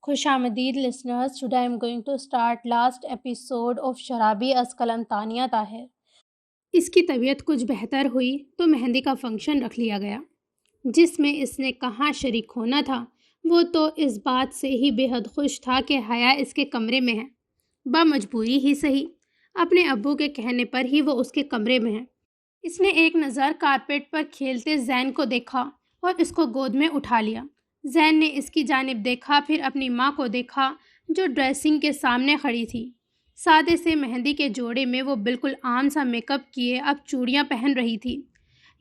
خوش آمدید listeners. Today I'm going to start last episode of شرابی از قلم تانیہ طاہر. اس کی طبیعت کچھ بہتر ہوئی تو مہندی کا فنکشن رکھ لیا گیا جس میں اس نے کہاں شریک ہونا تھا. وہ تو اس بات سے ہی بے حد خوش تھا کہ حیا اس کے کمرے میں ہے. بمجبوری ہی صحیح، اپنے ابو کے کہنے پر ہی وہ اس کے کمرے میں ہے. اس نے ایک نظر کارپیٹ پر کھیلتے زین کو دیکھا اور اس کو گود میں اٹھا لیا. زین نے اس کی جانب دیکھا، پھر اپنی ماں کو دیکھا جو ڈریسنگ کے سامنے کھڑی تھی. سادے سے مہندی کے جوڑے میں وہ بالکل عام سا میک اپ کیے اب چوڑیاں پہن رہی تھی.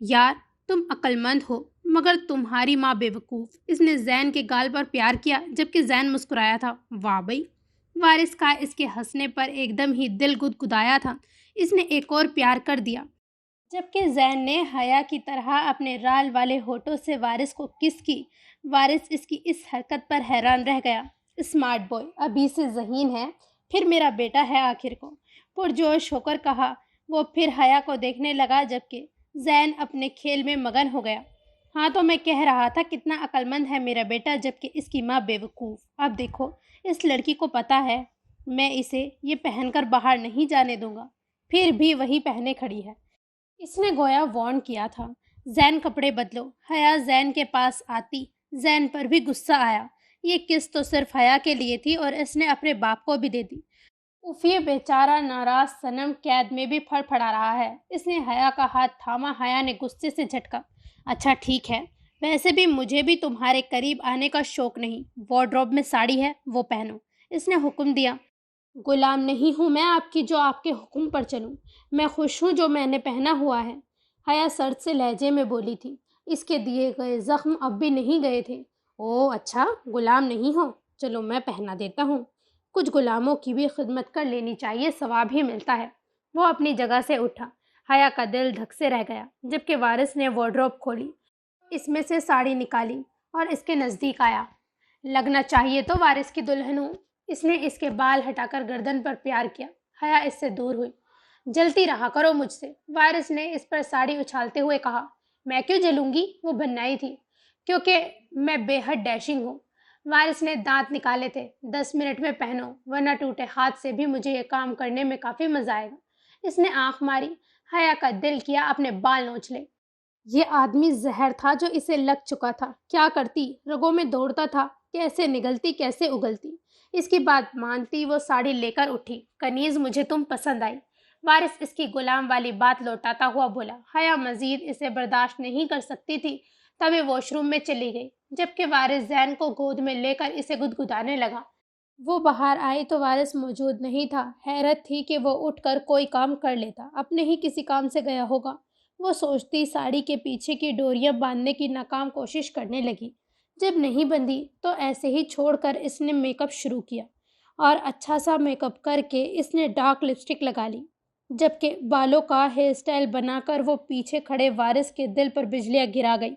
یار تم عقل مند ہو مگر تمہاری ماں بے وقوف. اس نے زین کے گال پر پیار کیا جبکہ زین مسکرایا تھا. واہ بھئی. وارث کا اس کے ہنسنے پر ایک دم ہی دل گدگدایا تھا. اس نے ایک اور پیار کر دیا جبکہ زین نے حیا کی طرح اپنے رال والے ہونٹوں سے وارث کو کس کی. وارث اس کی اس حرکت پر حیران رہ گیا. اسمارٹ بوائے، ابھی سے ذہین ہے، پھر میرا بیٹا ہے آخر کو، پرجوش ہو کر کہا. وہ پھر حیا کو دیکھنے لگا جبکہ زین اپنے کھیل میں مگن ہو گیا. ہاں تو میں کہہ رہا تھا کتنا عقل مند ہے میرا بیٹا جبکہ اس کی ماں بے وقوف. اب دیکھو اس لڑکی کو پتہ ہے میں اسے یہ پہن کر باہر نہیں جانے دوں گا، پھر بھی وہی پہنے کھڑی ہے. اس نے گویا وارن کیا تھا. زین کپڑے بدلو. حیا زین کے پاس آتی. زین پر بھی غصہ آیا. یہ کس تو صرف حیا کے لیے تھی اور اس نے اپنے باپ کو بھی دے دی. اف یہ بیچارہ ناراض صنم قید میں بھی پھڑ پھڑا رہا ہے. اس نے حیا کا ہاتھ تھاما. حیا نے غصے سے جھٹکا. اچھا ٹھیک ہے، ویسے بھی مجھے بھی تمہارے قریب آنے کا شوق نہیں. وارڈروب میں ساڑی ہے وہ پہنو. اس نے حکم دیا. غلام نہیں ہوں میں آپ کی جو آپ کے حکم پر چلوں. میں خوش ہوں جو میں نے پہنا ہوا ہے. حیا سرد سے لہجے میں بولی تھی. اس کے دیے گئے زخم اب بھی نہیں گئے تھے. او اچھا، غلام نہیں ہو، چلو میں پہنا دیتا ہوں. کچھ غلاموں کی بھی خدمت کر لینی چاہیے، ثواب ہی ملتا ہے. وہ اپنی جگہ سے اٹھا. حیا کا دل دھک سے رہ گیا جبکہ وارث نے وارڈروب کھولی، اس میں سے ساڑی نکالی اور اس کے نزدیک آیا. لگنا چاہیے تو وارث کی دلہن ہوں. اس نے اس کے بال ہٹا کر گردن پر پیار کیا. حیا اس سے دور ہوئی. جلتی رہا کرو مجھ سے. وارث نے اس پر ساڑی اچھالتے ہوئے کہا. میں کیوں جلوں گی؟ وہ بنائی تھی. کیونکہ میں بے حد ڈیشنگ ہوں. وارث نے دانت نکالے تھے. 10 منٹ میں پہنو ورنہ ٹوٹے ہاتھ سے بھی مجھے یہ کام کرنے میں کافی مزہ آئے گا. اس نے آنکھ ماری. حیا کا دل کیا اپنے بال نوچ لے. یہ آدمی زہر تھا جو اسے لگ چکا تھا. کیا کرتی؟ رگوں میں دوڑتا تھا. کیسے نگلتی کیسے اگلتی. اس کی بات مانتی. وہ ساڑی لے کر اٹھی. کنیز مجھے تم پسند آئی. وارث اس کی غلام والی بات لوٹاتا ہوا بولا. حیا مزید اسے برداشت نہیں کر سکتی تھی. تبھی واش روم میں چلی گئی جبکہ وارث زین کو گود میں لے کر اسے گدگدانے لگا. وہ باہر آئی تو وارث موجود نہیں تھا. حیرت تھی کہ وہ اٹھ کر کوئی کام کر لیتا. اپنے ہی کسی کام سے گیا ہوگا. وہ سوچتی. ساڑی کے پیچھے کی ڈوریاں باندھنے کی ناکام کوشش کرنے لگی. جب نہیں بندھی تو ایسے ہی چھوڑ کر اس نے میک اپ شروع کیا اور اچھا سا میک اپ کر کے اس نے ڈارک لپسٹک لگا لی جبکہ بالوں کا ہیئر سٹائل بنا کر وہ پیچھے کھڑے وارث کے دل پر بجلیاں گرا گئی.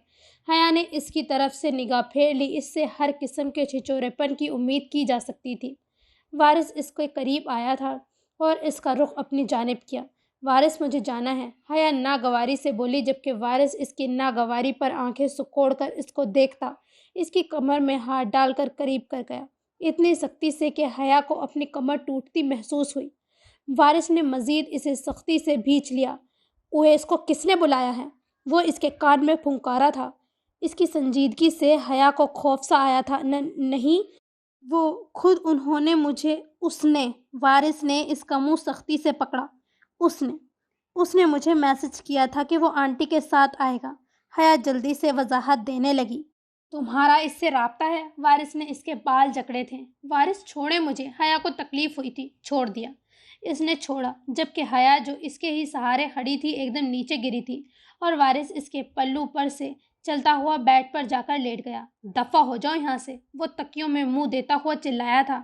حیا نے اس کی طرف سے نگاہ پھیر لی. اس سے ہر قسم کے چھچورے پن کی امید کی جا سکتی تھی. وارث اس کے قریب آیا تھا اور اس کا رخ اپنی جانب کیا. وارث مجھے جانا ہے، حیا ناگواری سے بولی جبکہ وارث اس کی ناگواری پر آنکھیں سکوڑ کر اس کو دیکھتا. اس کی کمر میں ہاتھ ڈال کر قریب کر گیا اتنی سختی سے کہ حیا کو اپنی کمر ٹوٹتی محسوس ہوئی. وارث نے مزید اسے سختی سے بھینچ لیا. اوے اس کو کس نے بلایا ہے؟ وہ اس کے کان میں پھنکارا تھا. اس کی سنجیدگی سے حیا کو خوف سا آیا تھا. نہیں وہ خود انہوں نے مجھے. اس نے. وارث نے اس کا منہ سختی سے پکڑا. اس نے مجھے میسج کیا تھا کہ وہ آنٹی کے ساتھ آئے گا. حیا جلدی سے وضاحت دینے لگی. تمہارا اس سے رابطہ ہے؟ وارث نے اس کے بال جکڑے تھے. وارث چھوڑے مجھے. حیا کو تکلیف ہوئی تھی. چھوڑ دیا. اس نے چھوڑا جبکہ حیا جو اس کے ہی سہارے کھڑی تھی ایک دم نیچے گری تھی اور وارث اس کے پلو پر سے چلتا ہوا بیڈ پر جا کر لیٹ گیا. دفع ہو جاؤ یہاں سے. وہ تکیوں میں منہ دیتا ہوا چلایا تھا.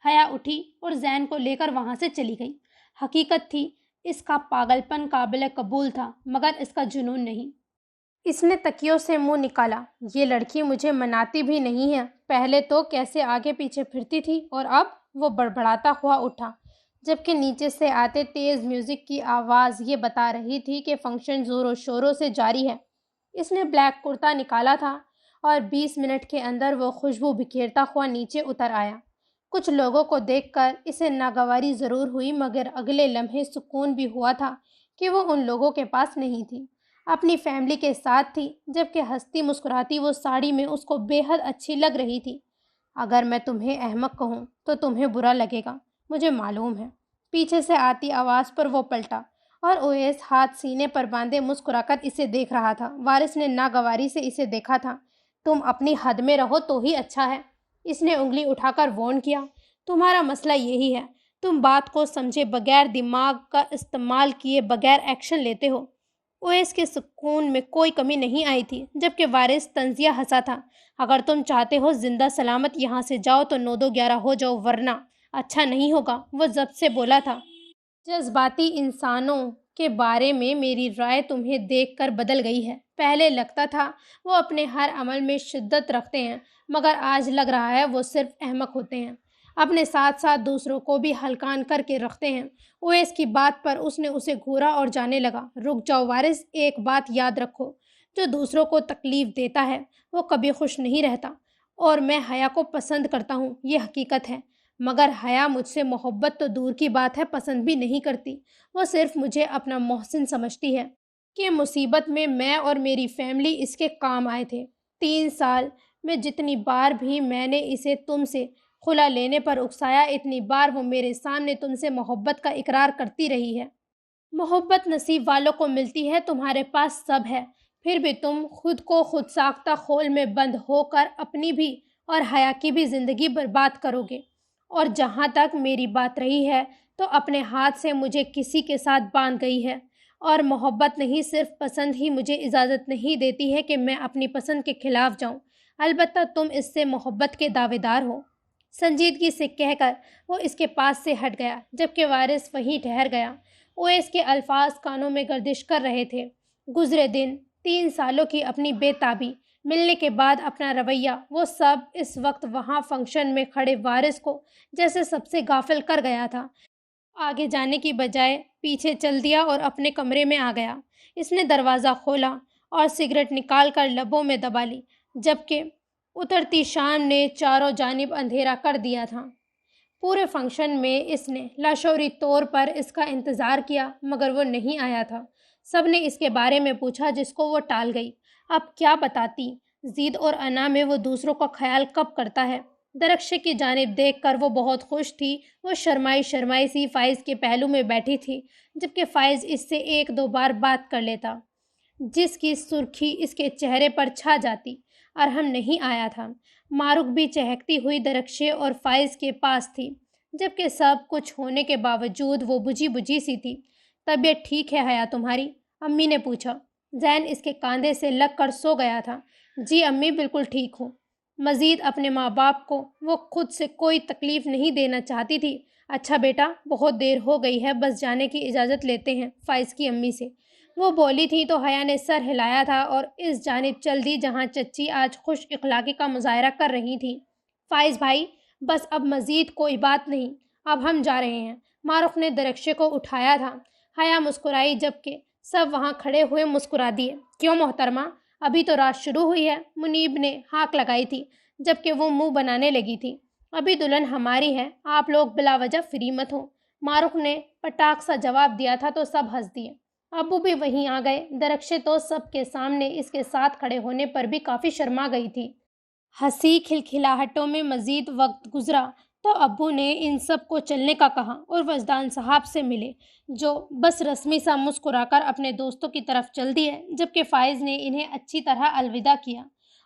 حیا اٹھی اور زین کو لے کر وہاں سے چلی گئی. حقیقت تھی اس کا پاگل پن قابل قبول تھا مگر اس کا جنون نہیں. اس نے تکیوں سے منہ نکالا. یہ لڑکی مجھے مناتی بھی نہیں ہے. پہلے تو کیسے آگے پیچھے پھرتی تھی اور اب. وہ بڑبڑاتا ہوا اٹھا جبکہ نیچے سے آتے تیز میوزک کی آواز یہ بتا رہی تھی کہ فنکشن زور و شوروں سے جاری ہے. اس نے بلیک کرتا نکالا تھا اور 20 منٹ کے اندر وہ خوشبو بکھیرتا ہوا نیچے اتر آیا۔ کچھ لوگوں کو دیکھ کر اسے ناگواری ضرور ہوئی، مگر اگلے لمحے سکون بھی ہوا تھا کہ وہ ان لوگوں کے پاس نہیں تھی، اپنی فیملی کے ساتھ تھی۔ جبکہ ہنستی مسکراتی وہ ساڑی میں اس کو بے حد اچھی لگ رہی تھی۔ اگر میں تمہیں احمق کہوں تو تمہیں برا لگے گا، مجھے معلوم ہے۔ پیچھے سے آتی آواز پر وہ پلٹا اور اویس ہاتھ سینے پر باندھے مسکرا کر اسے دیکھ رہا تھا۔ وارث نے ناگواری سے اسے دیکھا تھا۔ تم اپنی حد میں رہو تو ہی اچھا ہے، اس نے انگلی اٹھا کر وارن کیا۔ تمہارا مسئلہ یہی ہے، تم بات کو سمجھے بغیر، دماغ کا استعمال کیے بغیر ایکشن لیتے ہو۔ اویس کے سکون میں کوئی کمی نہیں آئی تھی، جبکہ وارث طنزیہ ہنسا تھا۔ اگر تم چاہتے ہو زندہ سلامت یہاں سے جاؤ تو 9 دو 11 ہو جاؤ، ورنہ اچھا نہیں ہوگا، وہ ضبط سے بولا تھا۔ جذباتی انسانوں کے بارے میں میری رائے تمہیں دیکھ کر بدل گئی ہے۔ پہلے لگتا تھا وہ اپنے ہر عمل میں شدت رکھتے ہیں، مگر آج لگ رہا ہے وہ صرف احمق ہوتے ہیں، اپنے ساتھ ساتھ دوسروں کو بھی ہلکان کر کے رکھتے ہیں۔ اویس کی بات پر اس نے اسے گھورا اور جانے لگا۔ رک جاؤ وارث، ایک بات یاد رکھو، جو دوسروں کو تکلیف دیتا ہے وہ کبھی خوش نہیں رہتا، اور میں حیا کو پسند کرتا ہوں، یہ حقیقت ہے، مگر حیا مجھ سے محبت تو دور کی بات ہے پسند بھی نہیں کرتی۔ وہ صرف مجھے اپنا محسن سمجھتی ہے کہ مصیبت میں اور میری فیملی اس کے کام آئے تھے۔ 3 سال میں جتنی بار بھی میں نے اسے تم سے خلا لینے پر اکسایا، اتنی بار وہ میرے سامنے تم سے محبت کا اقرار کرتی رہی ہے۔ محبت نصیب والوں کو ملتی ہے، تمہارے پاس سب ہے، پھر بھی تم خود کو خود ساختہ خول میں بند ہو کر اپنی بھی اور حیا کی بھی زندگی برباد کرو گے۔ اور جہاں تک میری بات رہی ہے تو اپنے ہاتھ سے مجھے کسی کے ساتھ باندھ گئی ہے، اور محبت نہیں صرف پسند ہی مجھے اجازت نہیں دیتی ہے کہ میں اپنی پسند کے خلاف جاؤں۔ البتہ تم اس سے محبت کے دعوے دار ہو، سنجیدگی سے کہہ کر وہ اس کے پاس سے ہٹ گیا، جبکہ وارث وہیں ٹھہر گیا۔ اویس کے الفاظ کانوں میں گردش کر رہے تھے۔ گزرے دن، 3 سالوں کی اپنی بے تابی، ملنے کے بعد اپنا رویہ، وہ سب اس وقت وہاں فنکشن میں کھڑے وارث کو جیسے سب سے غافل کر گیا تھا۔ آگے جانے کی بجائے پیچھے چل دیا اور اپنے کمرے میں آ گیا۔ اس نے دروازہ کھولا اور سگریٹ نکال کر لبوں میں دبا لی، جبکہ اترتی شام نے چاروں جانب اندھیرا کر دیا تھا۔ پورے فنکشن میں اس نے لاشعوری طور پر اس کا انتظار کیا، مگر وہ نہیں آیا تھا۔ سب نے اس کے بارے میں پوچھا، جس کو وہ ٹال گئی۔ اب کیا بتاتی، ضد اور انا میں وہ دوسروں کا خیال کب کرتا ہے۔ درخشے کی جانب دیکھ کر وہ بہت خوش تھی۔ وہ شرمائی شرمائی سی فائز کے پہلو میں بیٹھی تھی، جبکہ فائز اس سے 1 2 بار بات کر لیتا، جس کی سرخی اس کے چہرے پر چھا جاتی۔ ارحم نہیں آیا تھا۔ مارک بھی چہکتی ہوئی درخشے اور فائز کے پاس تھی، جبکہ سب کچھ ہونے کے باوجود وہ بجھی بجھی سی تھی۔ طبیعت ٹھیک ہے حیا تمہاری؟ امی نے پوچھا۔ زین اس کے کاندھے سے لگ کر سو گیا تھا۔ جی امی، بالکل ٹھیک ہوں۔ مزید اپنے ماں باپ کو وہ خود سے کوئی تکلیف نہیں دینا چاہتی تھی۔ اچھا بیٹا، بہت دیر ہو گئی ہے، بس جانے کی اجازت لیتے ہیں فائز کی امی سے، وہ بولی تھی تو حیا نے سر ہلایا تھا اور اس جانب چل دی جہاں چچی آج خوش اخلاقی کا مظاہرہ کر رہی تھی۔ فائز بھائی، بس اب مزید کوئی بات نہیں، اب ہم جا رہے ہیں۔ مارک نے درخشے کو اٹھایا تھا۔ حیا مسکرائی، جبکہ سب وہاں کھڑے ہوئے مسکرا دیے۔ کیوں محترمہ، ابھی تو رات شروع ہوئی ہے، منیب نے ہانک لگائی تھی، جبکہ وہ منہ بنانے لگی تھی۔ ابھی دلہن ہماری ہے، آپ لوگ بلا وجہ فری مت ہو، مارک نے پٹاخ سا جواب دیا تھا تو سب ہنس دیے۔ ابو بھی وہیں آ گئے۔ درخشے تو سب کے سامنے اس کے ساتھ کھڑے ہونے پر بھی کافی شرما گئی تھی۔ ہنسی کھلکھلاہٹوں میں مزید وقت گزرا تو ابو نے ان سب کو چلنے کا کہا اور وزدان صاحب سے ملے، جو بس رسمی سا مسکرا کر اپنے دوستوں کی طرف چل دیے، جبکہ فائز نے انہیں اچھی طرح الوداع کیا۔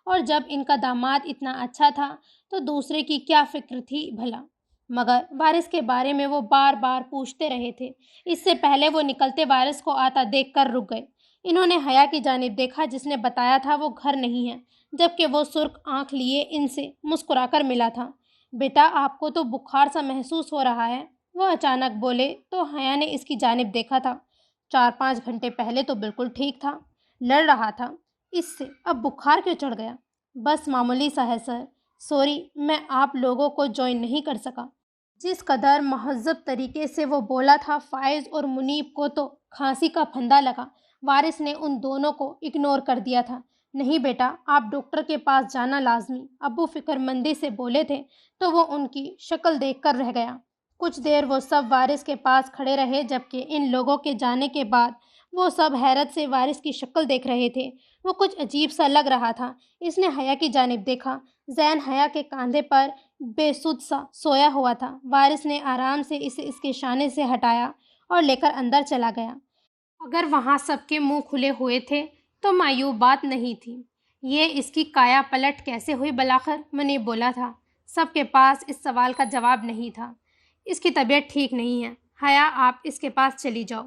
اور جب ان کا داماد اتنا اچھا تھا تو دوسرے کی کیا فکر تھی بھلا؟ مگر وارث کے بارے میں وہ بار بار پوچھتے رہے تھے۔ اس سے پہلے وہ نکلتے وارث کو آتا دیکھ کر رک گئے۔ انہوں نے حیا کی جانب دیکھا، جس نے بتایا تھا وہ گھر نہیں ہے، جبکہ وہ سرخ آنکھ لیے ان سے مسکرا کر ملا تھا۔ بیٹا، آپ کو تو بخار سا محسوس ہو رہا ہے، وہ اچانک بولے تو حیا نے اس کی جانب دیکھا تھا۔ 4 5 گھنٹے پہلے تو بالکل ٹھیک تھا، لڑ رہا تھا اس سے، اب بخار کیوں چڑھ گیا؟ بس معمولی سا ہے سر، سوری میں آپ لوگوں کو جوائن نہیں کر سکا۔ جس قدر مہذب طریقے سے وہ بولا تھا، فائز اور منیب کو تو کھانسی کا پھندا لگا۔ وارث نے ان دونوں کو اگنور کر دیا تھا، نہیں بیٹا، آپ ڈاکٹر کے پاس جانا لازمی، ابو فکر مندی سے بولے تھے تو وہ ان کی شکل دیکھ کر رہ گیا۔ کچھ دیر وہ سب وارث کے پاس کھڑے رہے، جبکہ ان لوگوں کے جانے کے بعد وہ سب حیرت سے وارث کی شکل دیکھ رہے تھے۔ وہ کچھ عجیب سا لگ رہا تھا۔ اس نے حیا کی جانب دیکھا۔ زین حیا کے کاندھے پر بے سود سا سویا ہوا تھا۔ وارث نے آرام سے اسے اس کے شانے سے ہٹایا اور لے کر اندر چلا گیا۔ اگر وہاں سب کے منہ کھلے ہوئے تھے تو معیوب بات نہیں تھی۔ یہ اس کی کایا پلٹ کیسے ہوئی بالآخر؟ منیب بولا تھا۔ سب کے پاس اس سوال کا جواب نہیں تھا۔ اس کی طبیعت ٹھیک نہیں ہے، حیا آپ اس کے پاس چلی جاؤ۔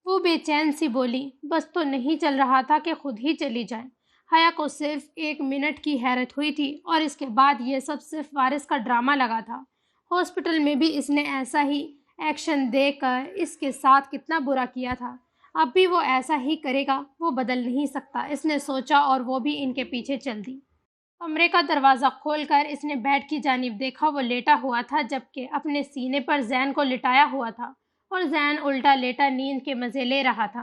وہ بے چین سی بولی۔ بس تو نہیں چل رہا تھا کہ خود ہی چلی جائے۔ حیا کو صرف 1 منٹ کی حیرت ہوئی تھی اور اس کے بعد یہ سب صرف وارث کا ڈرامہ لگا تھا۔ ہاسپٹل میں بھی اس نے ایسا ہی ایکشن دے کر اس کے ساتھ کتنا برا کیا تھا، اب بھی وہ ایسا ہی کرے گا، وہ بدل نہیں سکتا، اس نے سوچا اور وہ بھی ان کے پیچھے چل دی۔ کمرے کا دروازہ کھول کر اس نے بیڈ کی جانب دیکھا۔ وہ لیٹا ہوا تھا، جبکہ اپنے سینے پر زین کو لٹایا ہوا تھا اور زین الٹا لیٹا نیند کے مزے لے رہا تھا۔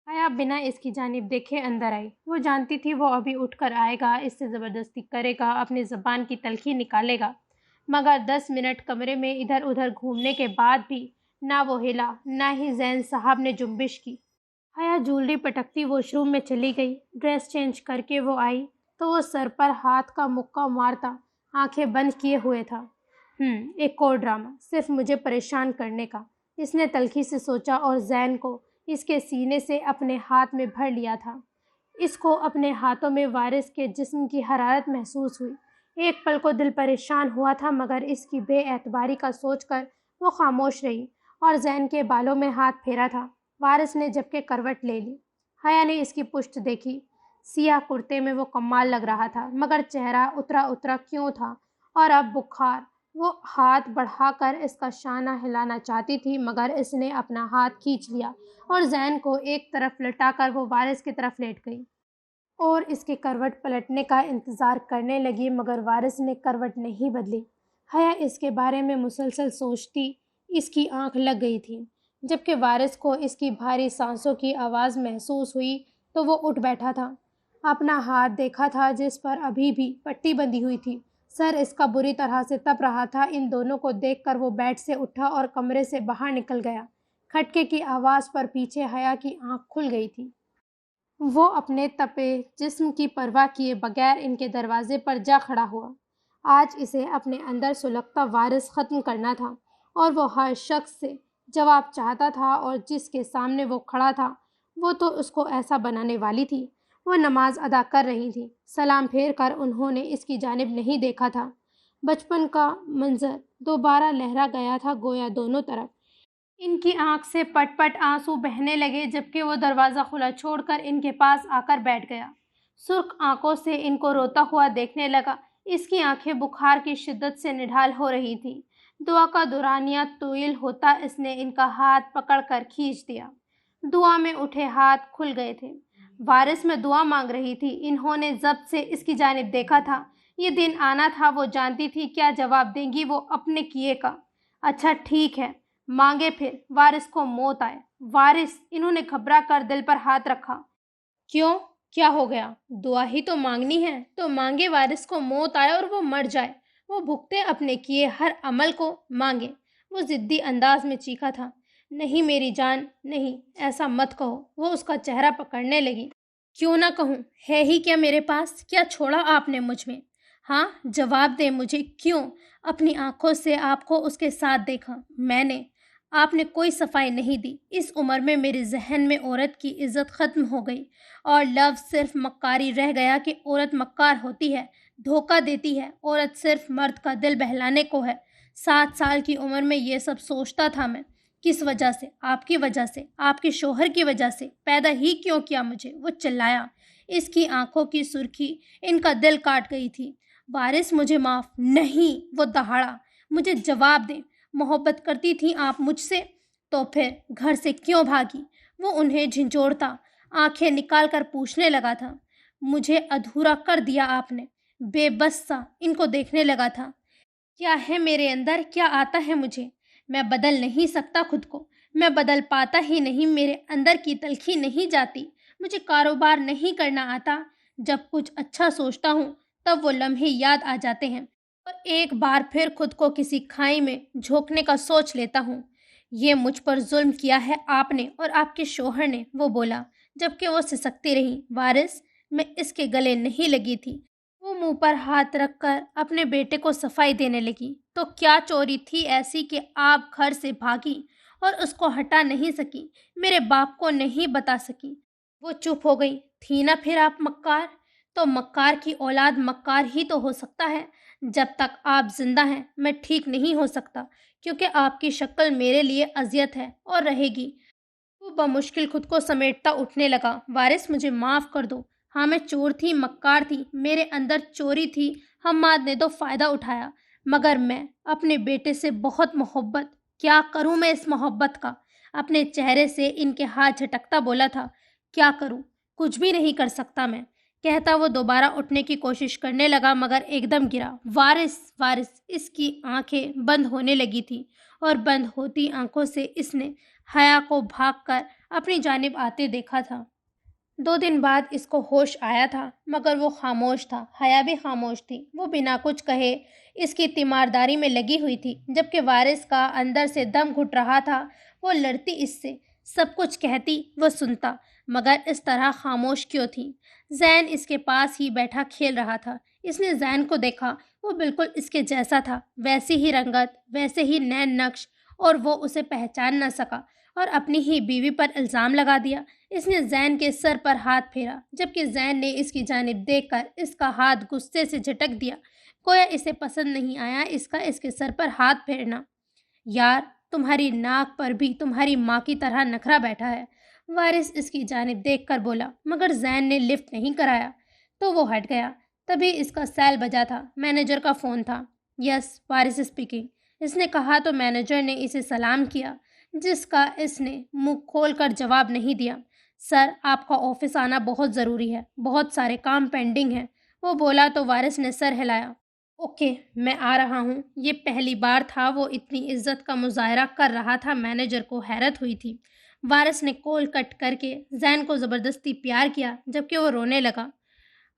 حیا بنا اس کی جانب دیکھے اندر آئی۔ وہ جانتی تھی وہ ابھی اٹھ کر آئے گا، اس سے زبردستی کرے گا، اپنی زبان کی تلخی نکالے گا، مگر 10 منٹ کمرے میں ادھر ادھر گھومنے کے بعد بھی نہ وہ ہلا نہ ہی زین صاحب نے جنبش کی۔ حیا جولری پٹکتی واش روم میں چلی گئی۔ ڈریس چینج کر کے وہ آئی تو وہ سر پر ہاتھ کا مکہ مارتا آنکھیں بند کیے ہوئے تھا۔ ایک اور ڈرامہ، صرف مجھے پریشان کرنے کا، اس نے تلخی سے سوچا اور زین کو اس کے سینے سے اپنے ہاتھ میں بھر لیا تھا۔ اس کو اپنے ہاتھوں میں وارث کے جسم کی حرارت محسوس ہوئی۔ ایک پل کو دل پریشان ہوا تھا، مگر اس کی بے اعتباری کا سوچ کر وہ خاموش رہی اور زین کے بالوں میں ہاتھ پھیرا تھا۔ وارث نے جبکہ کروٹ لے لی۔ حیا نے اس کی پشت دیکھی۔ سیاہ کرتے میں وہ کمال لگ رہا تھا، مگر چہرہ اترا کیوں تھا اور اب بخار۔ وہ ہاتھ بڑھا کر اس کا شانہ ہلانا چاہتی تھی، مگر اس نے اپنا ہاتھ کھینچ لیا اور زین کو ایک طرف لٹا کر وہ وارث کی طرف لیٹ گئی اور اس کے کروٹ پلٹنے کا انتظار کرنے لگی، مگر وارث نے کروٹ نہیں بدلی۔ حیا اس کے بارے میں مسلسل سوچتی اس کی آنکھ لگ گئی تھی۔ جبکہ وارث کو اس کی بھاری سانسوں کی آواز محسوس ہوئی تو وہ اٹھ بیٹھا تھا۔ اپنا ہاتھ دیکھا تھا جس پر ابھی بھی پٹی بندھی ہوئی تھی۔ سر اس کا بری طرح سے تپ رہا تھا۔ ان دونوں کو دیکھ کر وہ بیڈ سے اٹھا اور کمرے سے باہر نکل گیا۔ کھٹکے کی آواز پر پیچھے حیا کی آنکھ کھل گئی تھی۔ وہ اپنے تپے جسم کی پرواہ کیے بغیر ان کے دروازے پر جا کھڑا ہوا۔ آج اسے اپنے اندر سلگتا وارث ختم کرنا تھا اور وہ ہر شخص سے جواب چاہتا تھا، اور جس کے سامنے وہ کھڑا تھا وہ تو اس کو ایسا بنانے والی تھی۔ وہ نماز ادا کر رہی تھی۔ سلام پھیر کر انہوں نے اس کی جانب نہیں دیکھا تھا۔ بچپن کا منظر دوبارہ لہرا گیا تھا، گویا دونوں طرف۔ ان کی آنکھ سے پٹ پٹ آنسو بہنے لگے، جبکہ وہ دروازہ کھلا چھوڑ کر ان کے پاس آ کر بیٹھ گیا۔ سرخ آنکھوں سے ان کو روتا ہوا دیکھنے لگا۔ اس کی آنکھیں بخار کی شدت سے نڈھال ہو رہی تھیں۔ دعا کا دورانیہ طویل ہوتا اس نے ان کا ہاتھ پکڑ کر کھینچ دیا۔ دعا میں اٹھے ہاتھ کھل گئے تھے۔ وارث میں دعا مانگ رہی تھی۔ انہوں نے ضبط سے اس کی جانب دیکھا تھا۔ یہ دن آنا تھا، وہ جانتی تھی کیا جواب دیں گی وہ اپنے کیے کا۔ اچھا ٹھیک ہے، مانگے پھر، وارث کو موت آئے۔ وارث، انہوں نے گھبرا کر دل پر ہاتھ رکھا۔ کیوں؟ کیا ہو گیا؟ دعا ہی تو مانگنی ہے تو مانگے، وارث کو موت آئے اور وہ مر جائے، وہ بھگتے اپنے کیے ہر عمل کو، مانگے۔ وہ ضدی انداز میں چیخا تھا۔ نہیں میری جان، نہیں، ایسا مت کہو۔ وہ اس کا چہرہ پکڑنے لگی۔ کیوں نہ کہوں؟ ہے ہی کیا میرے پاس؟ کیا چھوڑا آپ نے مجھ میں؟ ہاں، جواب دیں مجھے، کیوں؟ اپنی آنکھوں سے آپ کو اس کے ساتھ دیکھا میں نے، آپ نے کوئی صفائی نہیں دی۔ اس عمر میں میرے ذہن میں عورت کی عزت ختم ہو گئی اور لفظ صرف مکاری رہ گیا کہ عورت مکار ہوتی ہے، دھوکہ دیتی ہے، عورت صرف مرد کا دل بہلانے کو ہے۔ 7 سال کی عمر میں یہ سب سوچتا تھا میں۔ کس وجہ سے؟ آپ کی وجہ سے، آپ کے شوہر کی وجہ سے۔ پیدا ہی کیوں کیا مجھے؟ وہ چلایا۔ اس کی آنکھوں کی سرخی ان کا دل کاٹ گئی تھی۔ وارث مجھے معاف نہیں، وہ دہاڑا۔ مجھے جواب دیں، محبت کرتی تھیں آپ مجھ سے؟ تو پھر گھر سے کیوں بھاگی؟ وہ انہیں جھنجھوڑتا آنکھیں نکال کر پوچھنے لگا تھا۔ مجھے ادھورا کر دیا آپ نے۔ بے بس سا ان کو دیکھنے لگا تھا۔ کیا ہے میرے اندر؟ کیا آتا ہے مجھے؟ میں بدل نہیں سکتا خود کو، میں بدل پاتا ہی نہیں، میرے اندر کی تلخی نہیں جاتی، مجھے کاروبار نہیں کرنا آتا، جب کچھ اچھا سوچتا ہوں تب وہ لمحے یاد آ جاتے ہیں اور ایک بار پھر خود کو کسی کھائی میں جھونکنے کا سوچ لیتا ہوں۔ یہ مجھ پر ظلم کیا ہے آپ نے اور آپ کے شوہر نے، وہ بولا جبکہ وہ سسکتی رہی۔ وارث، میں اس کے گلے نہیں لگی تھی۔ وہ منہ پر ہاتھ رکھ کر اپنے بیٹے کو صفائی دینے لگی۔ تو کیا چوری تھی ایسی کہ آپ گھر سے بھاگی اور اس کو ہٹا نہیں سکی، میرے باپ کو نہیں بتا سکی؟ وہ چپ ہو گئی۔ تھی نا پھر آپ مکار؟ تو مکار کی اولاد مکار ہی تو ہو سکتا ہے۔ جب تک آپ زندہ ہیں میں ٹھیک نہیں ہو سکتا، کیونکہ آپ کی شکل میرے لیے اذیت ہے اور رہے گی۔ وہ بمشکل خود کو سمیٹتا اٹھنے لگا۔ وارث، مجھے معاف کر دو۔ ہاں میں چور تھی، مکار تھی، میرے اندر چوری تھی، حماد نے تو فائدہ اٹھایا، مگر میں اپنے بیٹے سے بہت محبت، کیا کروں میں اس محبت کا؟ اپنے چہرے سے ان کے ہاتھ جھٹکتا بولا تھا، کیا کروں؟ کچھ بھی نہیں کر سکتا میں، کہتا وہ دوبارہ اٹھنے کی کوشش کرنے لگا مگر ایک دم گرا۔ وارث، وارث! اس کی آنکھیں بند ہونے لگی تھی اور بند ہوتی آنکھوں سے اس نے حیا کو بھاگ کر اپنی جانب آتے دیکھا تھا۔ 2 دن بعد اس کو ہوش آیا تھا مگر وہ خاموش تھا، حیا بھی خاموش تھی۔ وہ بنا کچھ کہے اس کی تیمارداری میں لگی ہوئی تھی، جبکہ وارث کا اندر سے دم گھٹ رہا تھا۔ وہ لڑتی اس سے، سب کچھ کہتی، وہ سنتا، مگر اس طرح خاموش کیوں تھی؟ زین اس کے پاس ہی بیٹھا کھیل رہا تھا۔ اس نے زین کو دیکھا، وہ بالکل اس کے جیسا تھا، ویسی ہی رنگت، ویسے ہی نین نقش، اور وہ اسے پہچان نہ سکا اور اپنی ہی بیوی پر الزام لگا دیا۔ اس نے زین کے سر پر ہاتھ پھیرا، جبکہ زین نے اس کی جانب دیکھ کر اس کا ہاتھ غصے سے جھٹک دیا، گویا اسے پسند نہیں آیا اس کے سر پر ہاتھ پھیرنا۔ یار، تمہاری ناک پر بھی تمہاری ماں کی طرح نخرا بیٹھا ہے، وارث اس کی جانب دیکھ کر بولا، مگر زین نے لفٹ نہیں کرایا تو وہ ہٹ گیا۔ تبھی اس کا سیل بجا تھا، مینیجر کا فون تھا۔ یس، وارث اسپیکنگ، اس نے کہا تو مینیجر نے اسے سلام کیا، جس کا اس نے منہ کھول کر جواب نہیں دیا۔ سر، آپ کا آفس آنا بہت ضروری ہے، بہت سارے کام پینڈنگ ہیں، وہ بولا تو وارث نے سر ہلایا۔ اوکے، میں آ رہا ہوں۔ یہ پہلی بار تھا وہ اتنی عزت کا مظاہرہ کر رہا تھا۔ مینیجر کو حیرت ہوئی تھی۔ وارث نے کال کٹ کر کے زین کو زبردستی پیار کیا، جبکہ وہ رونے لگا۔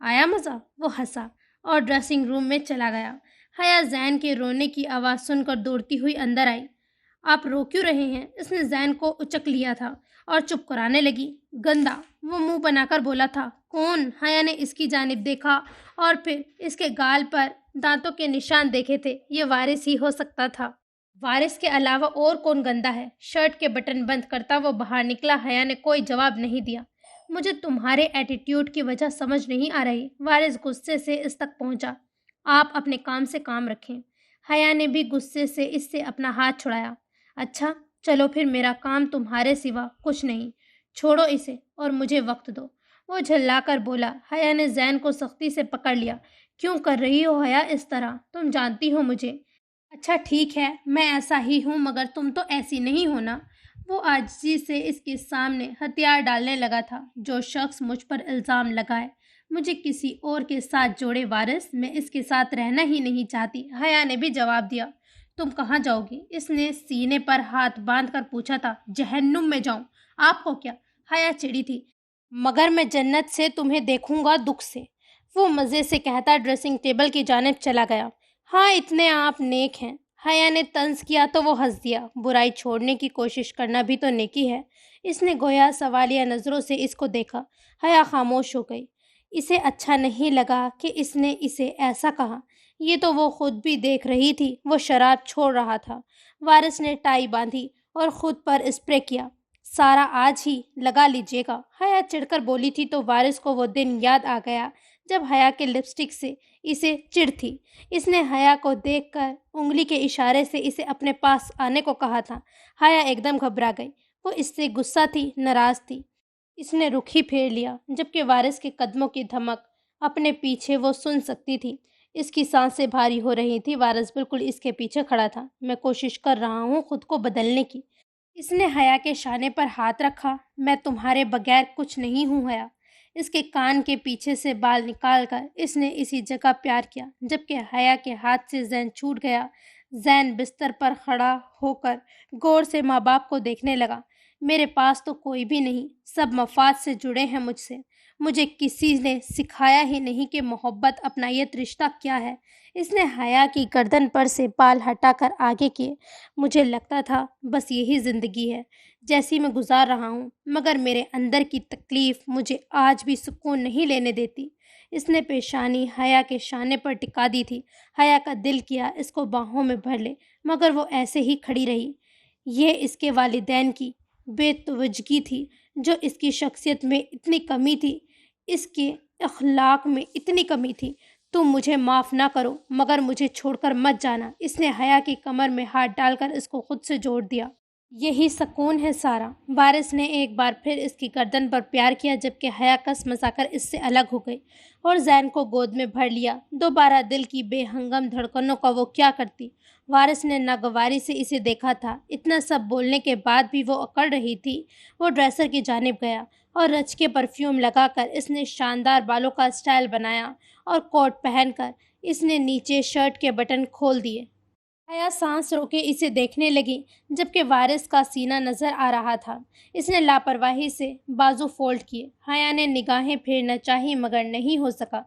آیا مزہ؟ وہ ہنسا اور ڈریسنگ روم میں چلا گیا۔ حیا زین کے رونے کی آواز سن کر دوڑتی ہوئی اندر آئی۔ آپ رو کیوں رہے ہیں؟ اس نے زین کو اچک لیا تھا اور چپ کرانے لگی۔ گندا، وہ منہ بنا کر بولا تھا۔ کون؟ حیا نے اس کی جانب دیکھا اور پھر اس کے گال پر دانتوں کے نشان دیکھے تھے۔ یہ وارث ہی ہو سکتا تھا۔ وارث کے علاوہ اور کون گندا ہے؟ شرٹ کے بٹن بند کرتا وہ باہر نکلا۔ حیا نے کوئی جواب نہیں دیا۔ مجھے تمہارے ایٹیٹیوڈ کی وجہ سمجھ نہیں آ رہی۔ وارث غصے سے اس تک پہنچا۔ آپ اپنے کام سے کام رکھیں۔ حیا نے بھی غصے سے اس سے اپنا ہاتھ چھڑایا۔ اچھا چلو پھر، میرا کام تمہارے سوا کچھ نہیں، چھوڑو اسے اور مجھے وقت دو، وہ جھلا کر بولا۔ حیا نے زین کو سختی سے پکڑ لیا۔ کیوں کر رہی ہو حیا اس طرح؟ تم جانتی ہو مجھے۔ اچھا ٹھیک ہے، میں ایسا ہی ہوں، مگر تم تو ایسی نہیں ہونا۔ وہ عاجزی سے اس کے سامنے ہتھیار ڈالنے لگا تھا۔ جو شخص مجھ پر الزام لگائے، مجھے کسی اور کے ساتھ جوڑے وارث، میں اس کے ساتھ رہنا ہی نہیں چاہتی۔ حیا نے بھی جواب دیا۔ تم کہاں جاؤ گی؟ اس نے سینے پر ہاتھ باندھ کر پوچھا تھا۔ جہنم میں جاؤں، آپ کو کیا؟ حیا چڑی تھی۔ مگر میں جنت سے تمہیں دیکھوں گا دکھ سے، وہ مزے سے کہتا ڈریسنگ ٹیبل کی جانب چلا گیا۔ ہاں اتنے آپ نیک ہیں، حیا نے طنز کیا تو وہ ہنس دیا۔ برائی چھوڑنے کی کوشش کرنا بھی تو نیکی ہے۔ اس نے گویا سوالیہ نظروں سے اس کو دیکھا۔ حیا خاموش ہو گئی۔ اسے اچھا نہیں لگا کہ اس نے اسے ایسا کہا۔ یہ تو وہ خود بھی دیکھ رہی تھی، وہ شراب چھوڑ رہا تھا۔ وارث نے ٹائی باندھی اور خود پر اسپرے کیا۔ سارا آج ہی لگا لیجیے گا، حیا چڑھ کر بولی تھی تو وارث کو وہ دن یاد آ گیا جب حیا کے لپسٹک سے اسے چڑ تھی۔ اس نے حیا کو دیکھ کر انگلی کے اشارے سے اسے اپنے پاس آنے کو کہا تھا۔ حیا ایک دم گھبرا گئی۔ وہ اس سے غصہ تھی، ناراض تھی۔ اس نے رخ ہی پھیر لیا، جبکہ وارث کے قدموں کی دھمک اپنے پیچھے وہ سن سکتی تھی۔ اس کی سانسیں بھاری ہو رہی تھی۔ وارث بالکل اس کے پیچھے کھڑا تھا۔ میں کوشش کر رہا ہوں خود کو بدلنے کی۔ اس نے حیا کے شانے پر ہاتھ رکھا۔ میں تمہارے بغیر کچھ نہیں ہوں حیا۔ اس کے کان کے پیچھے سے بال نکال کر اس نے اسی جگہ پیار کیا، جبکہ حیا کے ہاتھ سے زین چھوٹ گیا۔ زین بستر پر کھڑا ہو کر غور سے ماں باپ کو دیکھنے لگا۔ میرے پاس تو کوئی بھی نہیں، سب مفاد سے جڑے ہیں مجھ سے۔ مجھے کسی نے سکھایا ہی نہیں کہ محبت اپنائیت رشتہ کیا ہے۔ اس نے حیا کی گردن پر سے بال ہٹا کر آگے کیے۔ مجھے لگتا تھا بس یہی زندگی ہے جیسی میں گزار رہا ہوں، مگر میرے اندر کی تکلیف مجھے آج بھی سکون نہیں لینے دیتی۔ اس نے پیشانی حیا کے شانے پر ٹکا دی تھی۔ حیا کا دل کیا اس کو باہوں میں بھر لے، مگر وہ ایسے ہی کھڑی رہی۔ یہ اس کے والدین کی بے توجہی تھی جو اس کی شخصیت میں اتنی کمی تھی، اس کے اخلاق میں اتنی کمی تھی۔ تم مجھے معاف نہ کرو مگر مجھے چھوڑ کر مت جانا۔ اس نے حیا کی کمر میں ہاتھ ڈال کر اس کو خود سے جوڑ دیا۔ یہی سکون ہے سارا۔ وارث نے ایک بار پھر اس کی گردن پر پیار کیا، جبکہ حیا کس مسا کر اس سے الگ ہو گئی اور زین کو گود میں بھر لیا۔ دوبارہ دل کی بے ہنگم دھڑکنوں کا وہ کیا کرتی؟ وارث نے ناگواری سے اسے دیکھا تھا۔ اتنا سب بولنے کے بعد بھی وہ اکڑ رہی تھی۔ وہ ڈریسر کی جانب گیا اور رچ کے پرفیوم لگا کر اس نے شاندار بالوں کا سٹائل بنایا اور کوٹ پہن کر اس نے نیچے شرٹ کے بٹن کھول دیے۔ حیا سانس روکے اسے دیکھنے لگی، جبکہ وارث کا سینہ نظر آ رہا تھا۔ اس نے لاپرواہی سے بازو فولڈ کیے۔ حیا نے نگاہیں پھیرنا چاہی مگر نہیں ہو سکا۔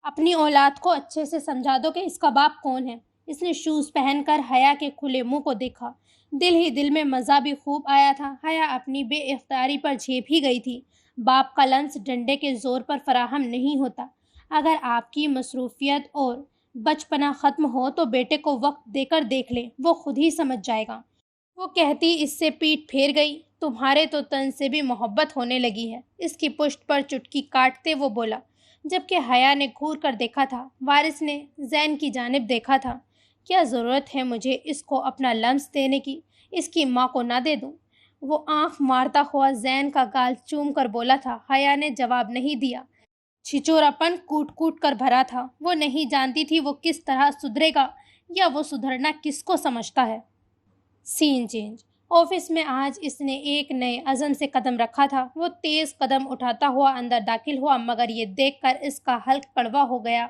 اپنی اولاد کو اچھے سے سمجھا دو کہ اس کا باپ کون ہے۔ اس نے شوز پہن کر حیا کے کھلے منہ کو دیکھا۔ دل ہی دل میں مزہ بھی خوب آیا تھا۔ حیا اپنی بے اختیاری پر جھیپ ہی گئی تھی۔ باپ کا لنس ڈنڈے کے زور پر فراہم نہیں ہوتا۔ اگر آپ کی مصروفیت اور بچپنا ختم ہو تو بیٹے کو وقت دے کر دیکھ لیں، وہ خود ہی سمجھ جائے گا۔ وہ کہتی اس سے پیٹھ پھیر گئی۔ تمہارے تو تن سے بھی محبت ہونے لگی ہے۔ اس کی پشت پر چٹکی کاٹتے وہ بولا، جبکہ حیا نے گھور کر دیکھا تھا۔ وارث نے زین کی جانب دیکھا تھا۔ کیا ضرورت ہے مجھے اس کو اپنا لمس دینے کی؟ اس کی ماں کو نہ دے دوں؟ وہ آنکھ مارتا ہوا زین کا گال چوم کر بولا تھا۔ حیا نے جواب نہیں دیا۔ چھچوراپن کوٹ کوٹ کر بھرا تھا۔ وہ نہیں جانتی تھی وہ کس طرح سدھرے گا یا وہ سدھرنا کس کو سمجھتا ہے۔ سین چینج۔ آفس میں آج اس نے ایک نئے عزم سے قدم رکھا تھا۔ وہ تیز قدم اٹھاتا ہوا اندر داخل ہوا، مگر یہ دیکھ کر اس کا حلق کڑوا ہو گیا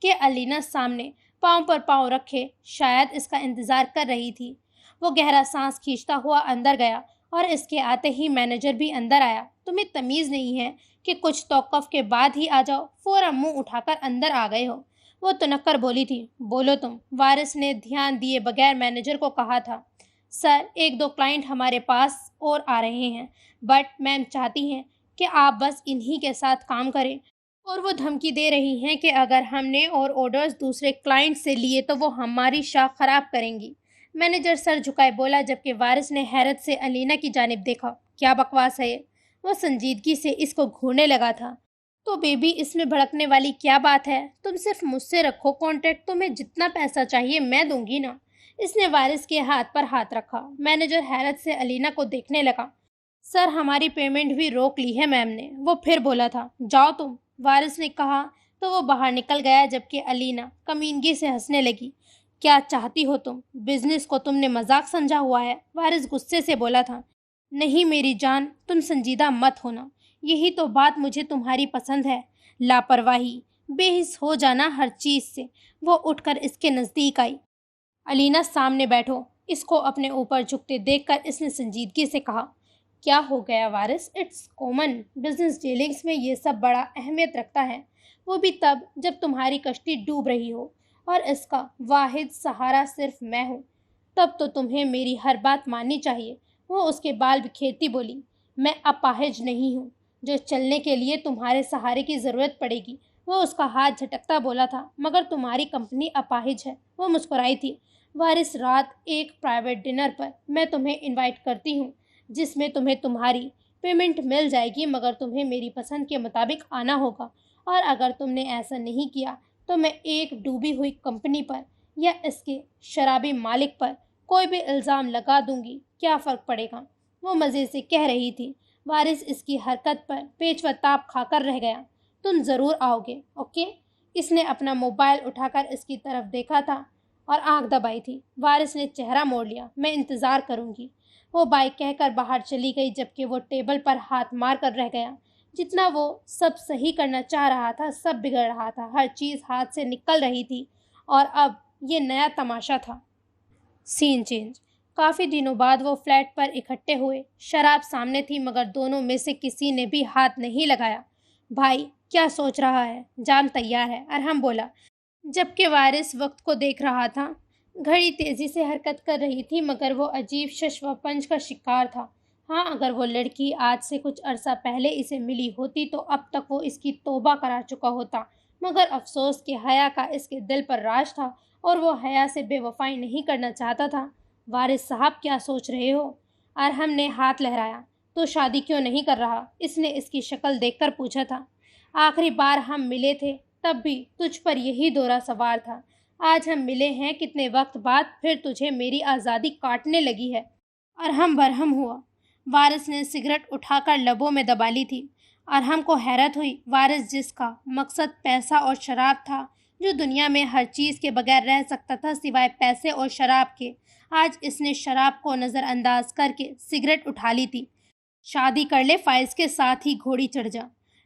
کہ الینا سامنے پاؤں پر پاؤں رکھے شاید اس کا انتظار کر رہی تھی۔ وہ گہرا سانس کھینچتا ہوا اندر گیا اور اس کے آتے ہی مینیجر بھی اندر آیا۔ تمہیں تمیز نہیں ہے کہ کچھ توقف کے بعد ہی آ جاؤ، فوراً منہ اٹھا کر اندر آ گئے ہو۔ وہ تنک کر بولی تھی۔ بولو تم، وارث نے دھیان دیے بغیر مینیجر کو کہا تھا۔ سر، ایک دو کلائنٹ ہمارے پاس اور آ رہے ہیں، بٹ میم چاہتی ہیں کہ آپ بس انہی کے ساتھ کام کریں، اور وہ دھمکی دے رہی ہیں کہ اگر ہم نے اور آرڈرز دوسرے کلائنٹ سے لیے تو وہ ہماری شاخ خراب کریں گی۔ مینیجر سر جھکائے بولا، جبکہ وارث نے حیرت سے الینا کی جانب دیکھا۔ کیا بکواس ہے یہ؟ وہ سنجیدگی سے اس کو گھورنے لگا تھا۔ تو بیبی، اس میں بھڑکنے والی کیا بات ہے؟ تم صرف مجھ سے رکھو کانٹیکٹ، تمہیں جتنا پیسہ چاہیے میں دوں گی نا۔ اس نے وارث کے ہاتھ پر ہاتھ رکھا۔ مینیجر حیرت سے الینا کو دیکھنے لگا۔ سر، ہماری پیمنٹ بھی روک لی ہے میم نے۔ وہ پھر بولا تھا۔ جاؤ تم، وارث نے کہا تو وہ باہر نکل گیا، جبکہ الینا کمینگی سے ہنسنے لگی۔ کیا چاہتی ہو تم؟ بزنس کو تم نے مذاق سمجھا ہوا ہے؟ وارث غصے سے بولا تھا۔ نہیں میری جان، تم سنجیدہ مت ہونا، یہی تو بات مجھے تمہاری پسند ہے، لاپرواہی، بے حس ہو جانا ہر چیز سے۔ وہ اٹھ کر اس کے نزدیک آئی۔ الینا، سامنے بیٹھو۔ اس کو اپنے اوپر جھکتے دیکھ کر اس نے سنجیدگی سے کہا۔ کیا ہو گیا وارث؟ اٹس کامن، بزنس ڈیلنگز میں یہ سب بڑا اہمیت رکھتا ہے، وہ بھی تب جب تمہاری کشتی ڈوب رہی ہو اور اس کا واحد سہارا صرف میں ہوں، تب تو تمہیں میری ہر بات ماننی چاہیے۔ وہ اس کے بال بکھیرتی بولی۔ میں اپاہج نہیں ہوں جو چلنے کے لیے تمہارے سہارے کی ضرورت پڑے گی۔ وہ اس کا ہاتھ جھٹکتا بولا تھا۔ مگر تمہاری کمپنی اپاہج ہے۔ وہ مسکرائی تھی۔ وارث، رات ایک پرائیویٹ ڈنر پر میں تمہیں انوائٹ کرتی ہوں، جس میں تمہیں تمہاری پیمنٹ مل جائے گی، مگر تمہیں میری پسند کے مطابق آنا ہوگا، اور اگر تم نے ایسا نہیں کیا تو میں ایک ڈوبی ہوئی کمپنی پر یا اس کے شرابی مالک پر کوئی بھی الزام لگا دوں گی۔ کیا فرق پڑے گا؟ وہ مزے سے کہہ رہی تھی۔ وارث اس کی حرکت پر پیچ و تاب کھا کر رہ گیا۔ تم ضرور آؤ گے، اوکے؟ اس نے اپنا موبائل اٹھا کر اس کی طرف دیکھا تھا اور آنکھ دبائی تھی۔ وارث نے چہرہ موڑ لیا۔ میں انتظار کروں گی۔ وہ بائے کہہ کر باہر چلی گئی، جبکہ وہ ٹیبل پر ہاتھ مار کر رہ گیا۔ جتنا وہ سب صحیح کرنا چاہ رہا تھا، سب بگڑ رہا تھا۔ ہر چیز ہاتھ سے نکل رہی تھی اور اب یہ نیا تماشا تھا۔ سین چینج۔ کافی دنوں بعد وہ فلیٹ پر اکٹھے ہوئے۔ شراب سامنے تھی، مگر دونوں میں سے کسی نے بھی ہاتھ نہیں لگایا۔ بھائی کیا سوچ رہا ہے؟ جام تیار ہے، ارحم بولا، جبکہ وارث وقت کو دیکھ رہا تھا۔ گھڑی تیزی سے حرکت کر رہی تھی مگر وہ عجیب شش و پنج کا شکار تھا۔ ہاں، اگر وہ لڑکی آج سے کچھ عرصہ پہلے اسے ملی ہوتی تو اب تک وہ اس کی توبہ کرا چکا ہوتا، مگر افسوس کہ حیا کا اس کے دل پر راج تھا اور وہ حیا سے بے وفائی نہیں کرنا چاہتا تھا۔ وارث صاحب کیا سوچ رہے ہو؟ ارحم نے ہاتھ لہرایا۔ تو شادی کیوں نہیں کر رہا؟ اس نے اس کی شکل دیکھ کر پوچھا تھا۔ آخری بار ہم ملے تھے تب بھی تجھ پر یہی دورہ سوار تھا۔ آج ہم ملے ہیں کتنے وقت بعد، پھر تجھے میری آزادی کاٹنے لگی ہے۔ ارحم برہم ہوا۔ وارث نے سگریٹ اٹھا کر لبوں میں دبا لی تھی۔ ارحم کو حیرت ہوئی، وارث جس کا مقصد پیسہ اور شراب تھا، جو دنیا میں ہر چیز کے بغیر رہ سکتا تھا سوائے پیسے اور شراب کے، آج اس نے شراب کو نظر انداز کر کے سگریٹ اٹھا لی تھی۔ شادی کر لے، فائز کے ساتھ ہی گھوڑی چڑھ جا۔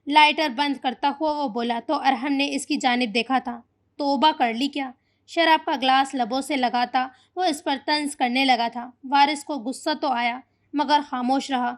لائٹر بند کرتا ہوا وہ بولا تو ارحم نے اس کی جانب دیکھا تھا۔ توبہ کر لی کیا؟ شراب کا گلاس لبوں سے لگاتا وہ اس پر طنز کرنے لگا تھا۔ وارث کو غصہ تو آیا مگر خاموش رہا۔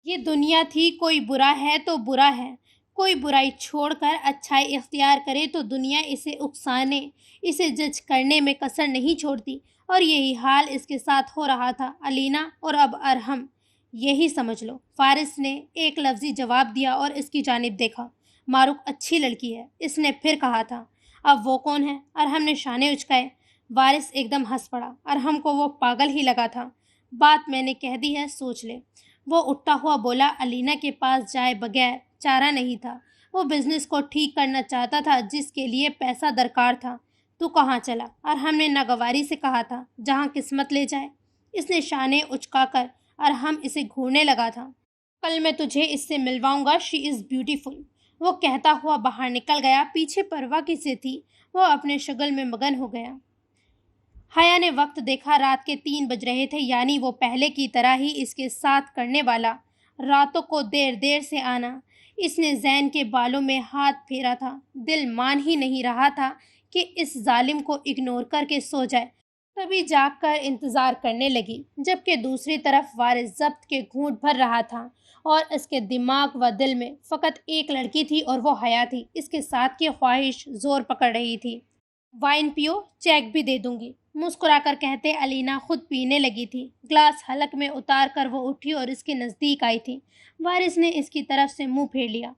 یہ دنیا تھی، کوئی برا ہے تو برا ہے، کوئی برائی چھوڑ کر اچھائی اختیار کرے تو دنیا اسے اکسانے، اسے جج کرنے میں کسر نہیں چھوڑتی، اور یہی حال اس کے ساتھ ہو رہا تھا۔ علینا اور اب ارحم، یہی سمجھ لو۔ فارس نے ایک لفظی جواب دیا اور اس کی جانب دیکھا۔ معروف اچھی لڑکی ہے، اس نے پھر کہا تھا۔ اب وہ کون ہے؟ ارحم نے شانے اچکائے۔ وارث ایک دم ہنس پڑا۔ ارحم کو وہ پاگل ہی لگا تھا۔ بات میں نے کہہ دی ہے، سوچ لے۔ وہ اٹھتا ہوا بولا۔ علینا کے پاس جائے بغیر چارہ نہیں تھا۔ وہ بزنس کو ٹھیک کرنا چاہتا تھا جس کے لیے پیسہ درکار تھا۔ تو کہاں چلا؟ ارحم نے ناگواری سے کہا تھا۔ جہاں قسمت لے جائے۔ اس نے شانے اچکا کر ارحم اسے گھورنے لگا تھا۔ کل میں تجھے اس سے ملواؤں گا، شی از بیوٹیفل، وہ کہتا ہوا باہر نکل گیا۔ پیچھے پرواہ کسے تھی، وہ اپنے شغل میں مگن ہو گیا۔ حیا نے وقت دیکھا، رات کے 3 بج رہے تھے، یعنی وہ پہلے کی طرح ہی اس کے ساتھ کرنے والا، راتوں کو دیر دیر سے آنا۔ اس نے زین کے بالوں میں ہاتھ پھیرا تھا۔ دل مان ہی نہیں رہا تھا کہ اس ظالم کو اگنور کر کے سو جائے۔ تبھی جاگ کر انتظار کرنے لگی، جبکہ دوسری طرف وارث ضبط کے گھونٹ بھر رہا تھا اور اس کے دماغ و دل میں فقط ایک لڑکی تھی اور وہ حیا تھی۔ اس کے ساتھ کی خواہش زور پکڑ رہی تھی۔ وائن پیو، چیک بھی دے دوں گی، مسکرا کر کہتے علینا خود پینے لگی تھی۔ گلاس حلق میں اتار کر وہ اٹھی اور اس کے نزدیک آئی تھی۔ وارث نے اس کی طرف سے منہ پھیر لیا۔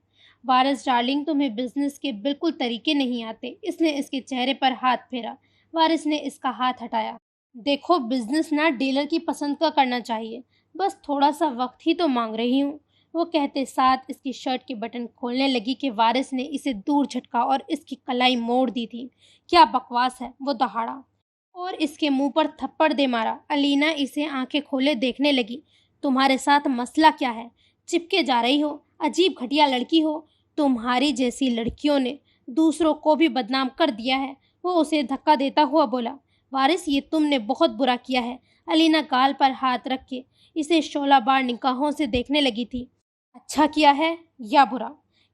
وارث ڈارلنگ، تمہیں بزنس کے بالکل طریقے نہیں آتے۔ اس نے اس کے چہرے پر ہاتھ پھیرا۔ وارث نے اس کا ہاتھ ہٹایا۔ دیکھو، بزنس نہ ڈیلر کی پسند کا کرنا چاہیے، بس تھوڑا سا وقت ہی تو مانگ رہی ہوں، وہ کہتے ساتھ اس کی شرٹ کے بٹن کھولنے لگی کہ وارث نے اسے دور جھٹکا اور اس کی کلائی موڑ دی تھی۔ کیا بکواس ہے، وہ دہاڑا اور اس کے منہ پر تھپڑ دے مارا۔ علینا اسے آنکھیں کھولے دیکھنے لگی۔ تمہارے ساتھ مسئلہ کیا ہے؟ چپکے جا رہی ہو، عجیب گھٹیا لڑکی ہو۔ تمہاری جیسی لڑکیوں نے دوسروں کو بھی بدنام کر دیا ہے، وہ اسے دھکا دیتا ہوا بولا۔ وارث، یہ تم نے بہت برا کیا ہے۔ علینا گال پر ہاتھ رکھ کے اسے شعلہ بار نگاہوں سے دیکھنے لگی تھی۔ اچھا کیا ہے یا برا؟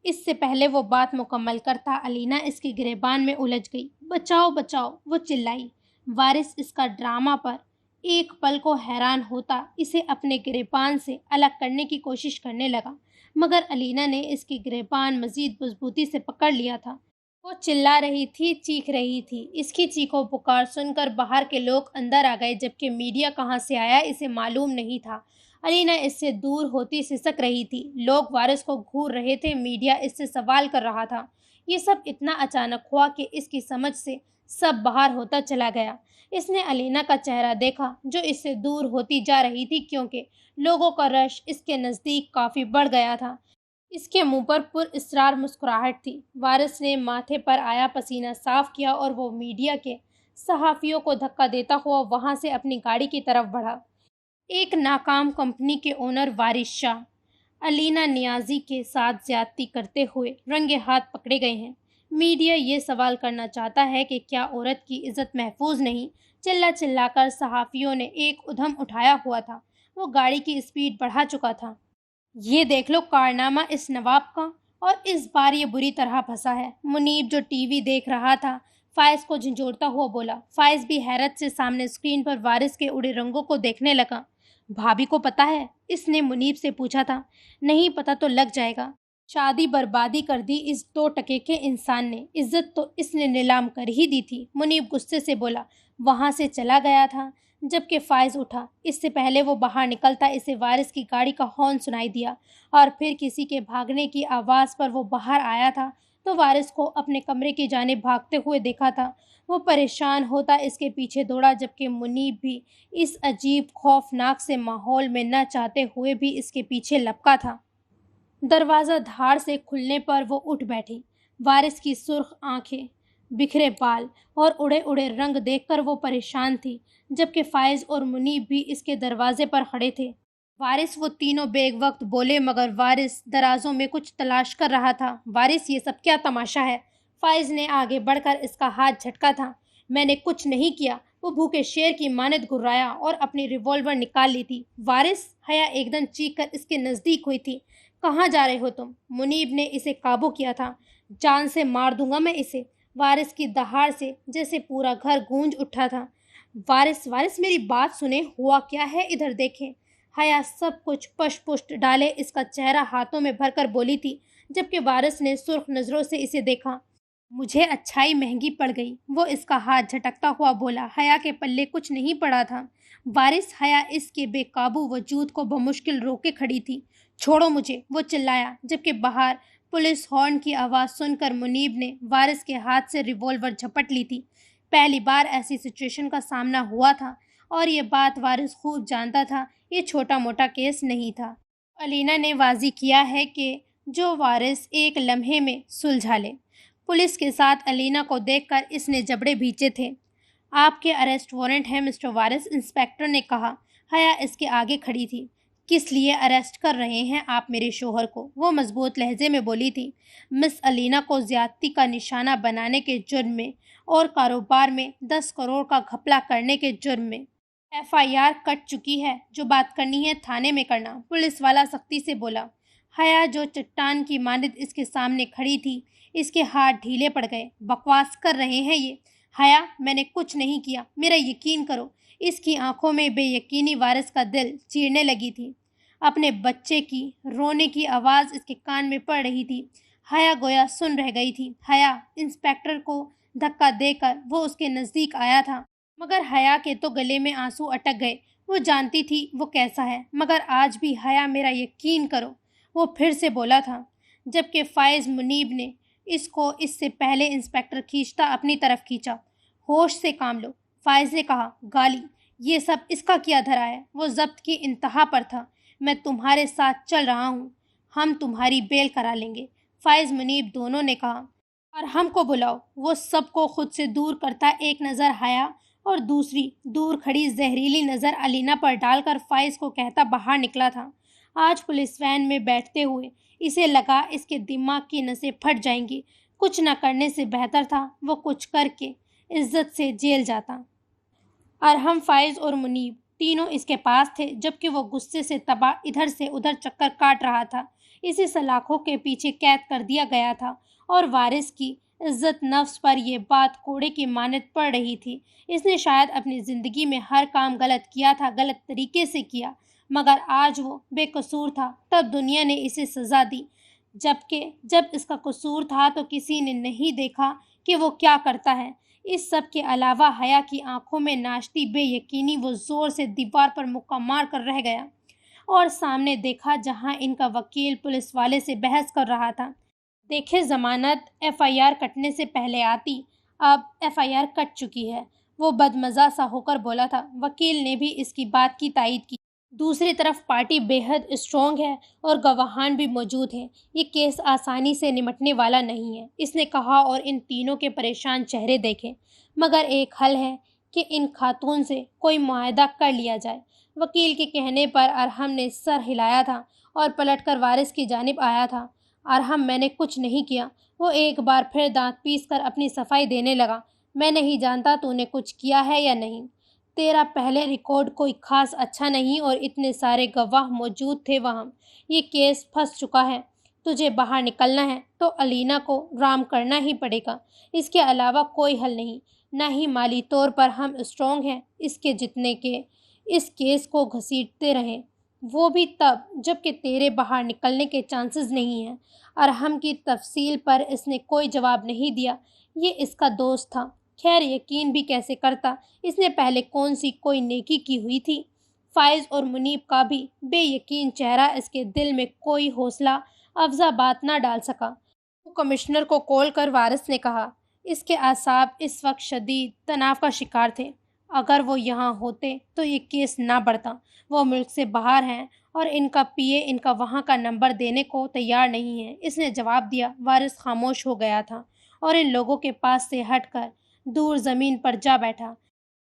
اس سے پہلے وہ بات مکمل کرتا علینا اس کے گریبان میں الجھ گئی۔ بچاؤ بچاؤ، وہ چلائی۔ وارث اس کا ڈرامہ پر ایک پل کو حیران ہوتا اسے اپنے گریبان سے الگ کرنے کی کوشش کرنے لگا، مگر علینا نے اس کی گریبان مزید مضبوطی سے پکڑ لیا تھا۔ وہ چلا رہی تھی، چیخ رہی تھی۔ اس کی چیخو پکار سن کر باہر کے لوگ اندر آ گئے، جبکہ میڈیا کہاں سے آیا اسے معلوم نہیں تھا۔ علینا اس سے دور ہوتی سسک رہی تھی۔ لوگ وارث کو گھور رہے تھے، میڈیا اس سے سوال کر رہا تھا۔ یہ سب اتنا اچانک ہوا کہ اس کی سمجھ سے سب باہر ہوتا چلا گیا۔ اس نے علینا کا چہرہ دیکھا جو اس سے دور ہوتی جا رہی تھی، کیونکہ لوگوں کا رش اس کے نزدیک کافی بڑھ گیا تھا۔ اس کے منہ پر پر اسرار مسکراہٹ تھی۔ وارث نے ماتھے پر آیا پسینہ صاف کیا اور وہ میڈیا کے صحافیوں کو دھکا دیتا ہوا وہاں سے اپنی گاڑی کی طرف بڑھا۔ ایک ناکام کمپنی کے اونر وارث شاہ علینا نیازی کے ساتھ زیادتی کرتے ہوئے رنگے ہاتھ پکڑے گئے ہیں۔ میڈیا یہ سوال کرنا چاہتا ہے کہ کیا عورت کی عزت محفوظ نہیں؟ چلا چلا کر صحافیوں نے ایک ادھم اٹھایا ہوا تھا۔ وہ گاڑی کی اسپیڈ بڑھا چکا تھا۔ یہ دیکھ لو کارنامہ اس نواب کا، اور اس بار یہ بری طرح پھنسا ہے۔ منیب جو ٹی وی دیکھ رہا تھا فائز کو جھنجھوڑتا ہوا بولا۔ فائز بھی حیرت سے سامنے اسکرین پر وارث کے اڑے رنگوں کو دیکھنے لگا۔ بھابھی کو پتہ ہے؟ اس نے منیب سے پوچھا تھا۔ نہیں پتہ تو لگ جائے گا۔ شادی بربادی کر دی اس 2 ٹکے کے انسان نے، عزت تو اس نے نیلام کر ہی دی تھی۔ منیب غصے سے بولا۔ وہاں سے چلا گیا تھا جبکہ فائز اٹھا۔ اس سے پہلے وہ باہر نکلتا اسے وارث کی گاڑی کا ہارن سنائی دیا اور پھر کسی کے بھاگنے کی آواز پر وہ باہر آیا تھا تو وارث کو اپنے کمرے کی جانب بھاگتے ہوئے دیکھا تھا۔ وہ پریشان ہوتا اس کے پیچھے دوڑا جبکہ منیب بھی اس عجیب خوفناک سے ماحول میں نہ چاہتے ہوئے بھی اس کے پیچھے لپکا تھا۔ دروازہ دھاڑ سے کھلنے پر وہ اٹھ بیٹھی۔ وارث کی سرخ آنکھیں، بکھرے بال اور اڑے اڑے رنگ دیکھ کر وہ پریشان تھی جبکہ فائز اور منیب بھی اس کے دروازے پر کھڑے تھے۔ وارث وہ تینوں بیک وقت بولے مگر وارث درازوں میں کچھ تلاش کر رہا تھا۔ وارث یہ سب کیا تماشا ہے؟ فائز نے آگے بڑھ کر اس کا ہاتھ جھٹکا تھا۔ میں نے کچھ نہیں کیا، وہ بھوکے شیر کی مانند گھرایا اور اپنی ریوالور نکال لی تھی۔ وارث! حیا ایک دم چیخ کر اس کے نزدیک ہوئی تھی۔ کہاں جا رہے ہو تم؟ منیب نے اسے قابو کیا تھا۔ جان سے مار دوں گا میں اسے۔ وارث کی دہاڑ سے جیسے پورا گھر گونج اٹھا تھا۔ وارث میری بات سنیں، ہوا کیا ہے ادھر دیکھیں۔ حیا سب کچھ پش پشت ڈالے اس کا چہرہ ہاتھوں میں بھر کر بولی تھی جبکہ وارث نے سرخ نظروں سے اسے دیکھا۔ مجھے اچھائی مہنگی پڑ گئی، وہ اس کا ہاتھ جھٹکتا ہوا بولا۔ حیا کے پلے کچھ نہیں پڑا تھا۔ وارث! حیا اس کے بے قابو وجود کو بمشکل روکے کھڑی تھی۔ چھوڑو مجھے، وہ چلایا جبکہ باہر پولیس ہارن کی آواز سن کر منیب نے وارث کے ہاتھ سے ریوالور جھپٹ لی تھی۔ پہلی بار ایسی سچویشن کا سامنا ہوا تھا اور یہ بات وارث خوب جانتا تھا، یہ چھوٹا موٹا کیس نہیں تھا۔ علینا نے واضح کیا ہے کہ جو وارث ایک لمحے میں سلجھا لے۔ پولیس کے ساتھ علینا کو دیکھ کر اس نے جبڑے بھینچے تھے۔ آپ کے اریسٹ وارنٹ ہے مسٹر وارث، انسپکٹر نے کہا۔ حیا اس کے آگے کھڑی تھی۔ کس لیے اریسٹ کر رہے ہیں آپ میرے شوہر کو؟ وہ مضبوط لہجے میں بولی تھی۔ مس علینا کو زیادتی کا نشانہ بنانے کے جرم میں اور کاروبار میں 10 کروڑ کا گھپلا کرنے کے جرم میں FIR کٹ چکی ہے۔ جو بات کرنی ہے تھانے میں کرنا، پولیس والا سختی سے بولا۔ حیا جو چٹان کی مانند اس کے سامنے کھڑی تھی، اس کے ہاتھ ڈھیلے پڑ گئے۔ بکواس کر رہے ہیں یہ؟ حیا میں نے کچھ نہیں کیا، میرا یقین کرو۔ اس کی آنکھوں میں بے یقینی وارث کا دل چیرنے لگی تھی۔ اپنے بچے کی رونے کی آواز اس کے کان میں پڑ رہی تھی۔ حیا گویا سن رہ گئی تھی۔ حیا! انسپکٹر کو دھکا دے کر وہ اس کے نزدیک آیا تھا مگر حیا کے تو گلے میں آنسو اٹک گئے۔ وہ جانتی تھی وہ کیسا ہے مگر آج بھی حیا میرا یقین کرو، وہ پھر سے بولا تھا جبکہ فائز منیب نے اس کو اس سے پہلے انسپکٹر کھینچتا اپنی طرف کھینچا۔ ہوش سے کام لو، فائز نے کہا۔ گالی! یہ سب اس کا کیا دھرا ہے؟ وہ ضبط کی انتہا پر تھا۔ میں تمہارے ساتھ چل رہا ہوں، ہم تمہاری بیل کرا لیں گے، فائز منیب دونوں نے کہا۔ اور ہم کو بلاؤ۔ وہ سب کو خود سے دور کرتا ایک نظر حیا اور دوسری دور کھڑی زہریلی نظر علینا پر ڈال کر فائز کو کہتا باہر نکلا تھا۔ آج پولیس وین میں بیٹھتے ہوئے اسے لگا اس کے دماغ کی نسیں پھٹ جائیں گی۔ کچھ نہ کرنے سے بہتر تھا وہ کچھ کر کے عزت سے جیل جاتا۔ ارحم، فائز اور منیب تینوں اس کے پاس تھے جبکہ وہ غصے سے تباہ ادھر سے ادھر چکر کاٹ رہا تھا۔ اسے سلاخوں کے پیچھے قید کر دیا گیا تھا اور وارث کی عزت نفس پر یہ بات کوڑے کی مانند پڑ رہی تھی۔ اس نے شاید اپنی زندگی میں ہر کام غلط کیا تھا، غلط طریقے سے کیا، مگر آج وہ بے قصور تھا تب دنیا نے اسے سزا دی، جبکہ جب اس کا قصور تھا تو کسی نے نہیں دیکھا کہ وہ کیا کرتا ہے۔ اس سب کے علاوہ حیا کی آنکھوں میں ناشتی بے یقینی وہ زور سے دیوار پر مکہ مار کر رہ گیا اور سامنے دیکھا جہاں ان کا وکیل پولیس والے سے بحث کر رہا تھا۔ دیکھے ضمانت FIR کٹنے سے پہلے آتی، اب FIR کٹ چکی ہے، وہ بدمزہ سا ہو کر بولا تھا۔ وکیل نے بھی اس کی بات کی تائید کی۔ دوسری طرف پارٹی بے حد اسٹرانگ ہے اور گواہان بھی موجود ہیں، یہ کیس آسانی سے نمٹنے والا نہیں ہے، اس نے کہا اور ان تینوں کے پریشان چہرے دیکھے۔ مگر ایک حل ہے کہ ان خاتون سے کوئی معاہدہ کر لیا جائے۔ وکیل کے کہنے پر ارحم نے سر ہلایا تھا اور پلٹ کر وارث کی جانب آیا تھا۔ ارحم میں نے کچھ نہیں کیا، وہ ایک بار پھر دانت پیس کر اپنی صفائی دینے لگا۔ میں نہیں جانتا تو نے کچھ کیا ہے یا نہیں، تیرا پہلے ریکارڈ کوئی خاص اچھا نہیں اور اتنے سارے گواہ موجود تھے وہاں، یہ کیس پھنس چکا ہے، تجھے باہر نکلنا ہے تو علینا کو رام کرنا ہی پڑے گا، اس کے علاوہ کوئی حل نہیں، نہ ہی مالی طور پر ہم اسٹرانگ ہیں اس کے جتنے کہ اس کیس کو گھسیٹتے رہیں۔ وہ بھی تب جب کہ تیرے باہر نکلنے کے چانسز نہیں ہیں۔ ارحم کی تفصیل پر اس نے کوئی جواب نہیں دیا۔ یہ اس کا دوست تھا، خیر یقین بھی کیسے کرتا، اس نے پہلے کون سی کوئی نیکی کی ہوئی تھی؟ فائز اور منیب کا بھی بے یقین چہرہ اس کے دل میں کوئی حوصلہ افزا بات نہ ڈال سکا۔ وہ کمشنر کو کال کر وارث نے کہا، اس کے اعصاب اس وقت شدید تناؤ کا شکار تھے۔ اگر وہ یہاں ہوتے تو یہ کیس نہ بڑھتا۔ وہ ملک سے باہر ہیں اور ان کا پی اے ان کا وہاں کا نمبر دینے کو تیار نہیں ہے، اس نے جواب دیا۔ وارث خاموش ہو گیا تھا اور ان لوگوں کے پاس سے ہٹ کر دور زمین پر جا بیٹھا۔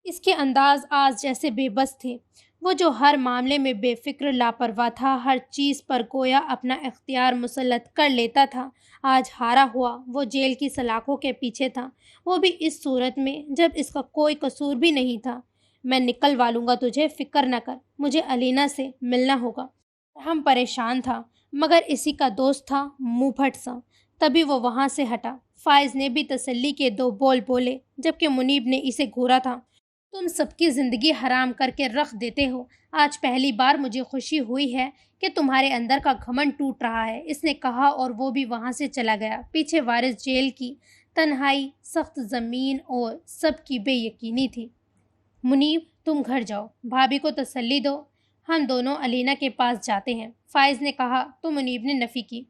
اس کے انداز آج جیسے بے بس تھے۔ وہ جو ہر معاملے میں بے فکر لاپرواہ تھا، ہر چیز پر گویا اپنا اختیار مسلط کر لیتا تھا، آج ہارا ہوا وہ جیل کی سلاخوں کے پیچھے تھا، وہ بھی اس صورت میں جب اس کا کوئی قصور بھی نہیں تھا۔ میں نکلوا لوں گا تجھے، فکر نہ کر، مجھے علینا سے ملنا ہوگا۔ ہم پریشان تھا مگر اسی کا دوست تھا، منہ پھٹ سا۔ تبھی وہ وہاں سے ہٹا۔ فائز نے بھی تسلی کے دو بول بولے جبکہ منیب نے اسے گھورا تھا۔ تم سب کی زندگی حرام کر کے رکھ دیتے ہو۔ آج پہلی بار مجھے خوشی ہوئی ہے کہ تمہارے اندر کا گھمنڈ ٹوٹ رہا ہے، اس نے کہا اور وہ بھی وہاں سے چلا گیا۔ پیچھے وارث جیل کی تنہائی، سخت زمین اور سب کی بے یقینی تھی۔ منیب تم گھر جاؤ، بھابھی کو تسلی دو، ہم دونوں علینا کے پاس جاتے ہیں، فائز نے کہا تو منیب نے نفی کی۔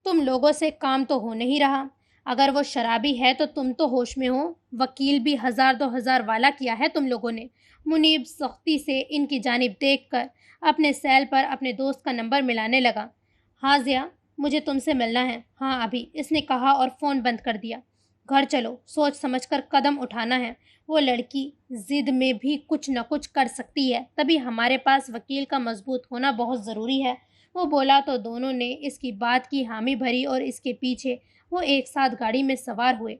تم لوگوں سے کام تو ہو نہیں رہا، اگر وہ شرابی ہے تو تم تو ہوش میں ہو، وکیل بھی 1000-2000 والا کیا ہے تم لوگوں نے۔ منیب سختی سے ان کی جانب دیکھ کر اپنے سیل پر اپنے دوست کا نمبر ملانے لگا۔ ہاں ضیاء، مجھے تم سے ملنا ہے۔ ہاں ابھی، اس نے کہا اور فون بند کر دیا۔ گھر چلو، سوچ سمجھ کر قدم اٹھانا ہے، وہ لڑکی ضد میں بھی کچھ نہ کچھ کر سکتی ہے، تبھی ہمارے پاس وکیل کا مضبوط ہونا بہت ضروری ہے۔ وہ بولا تو دونوں نے اس کی بات کی حامی بھری اور اس کے پیچھے وہ ایک ساتھ گاڑی میں سوار ہوئے۔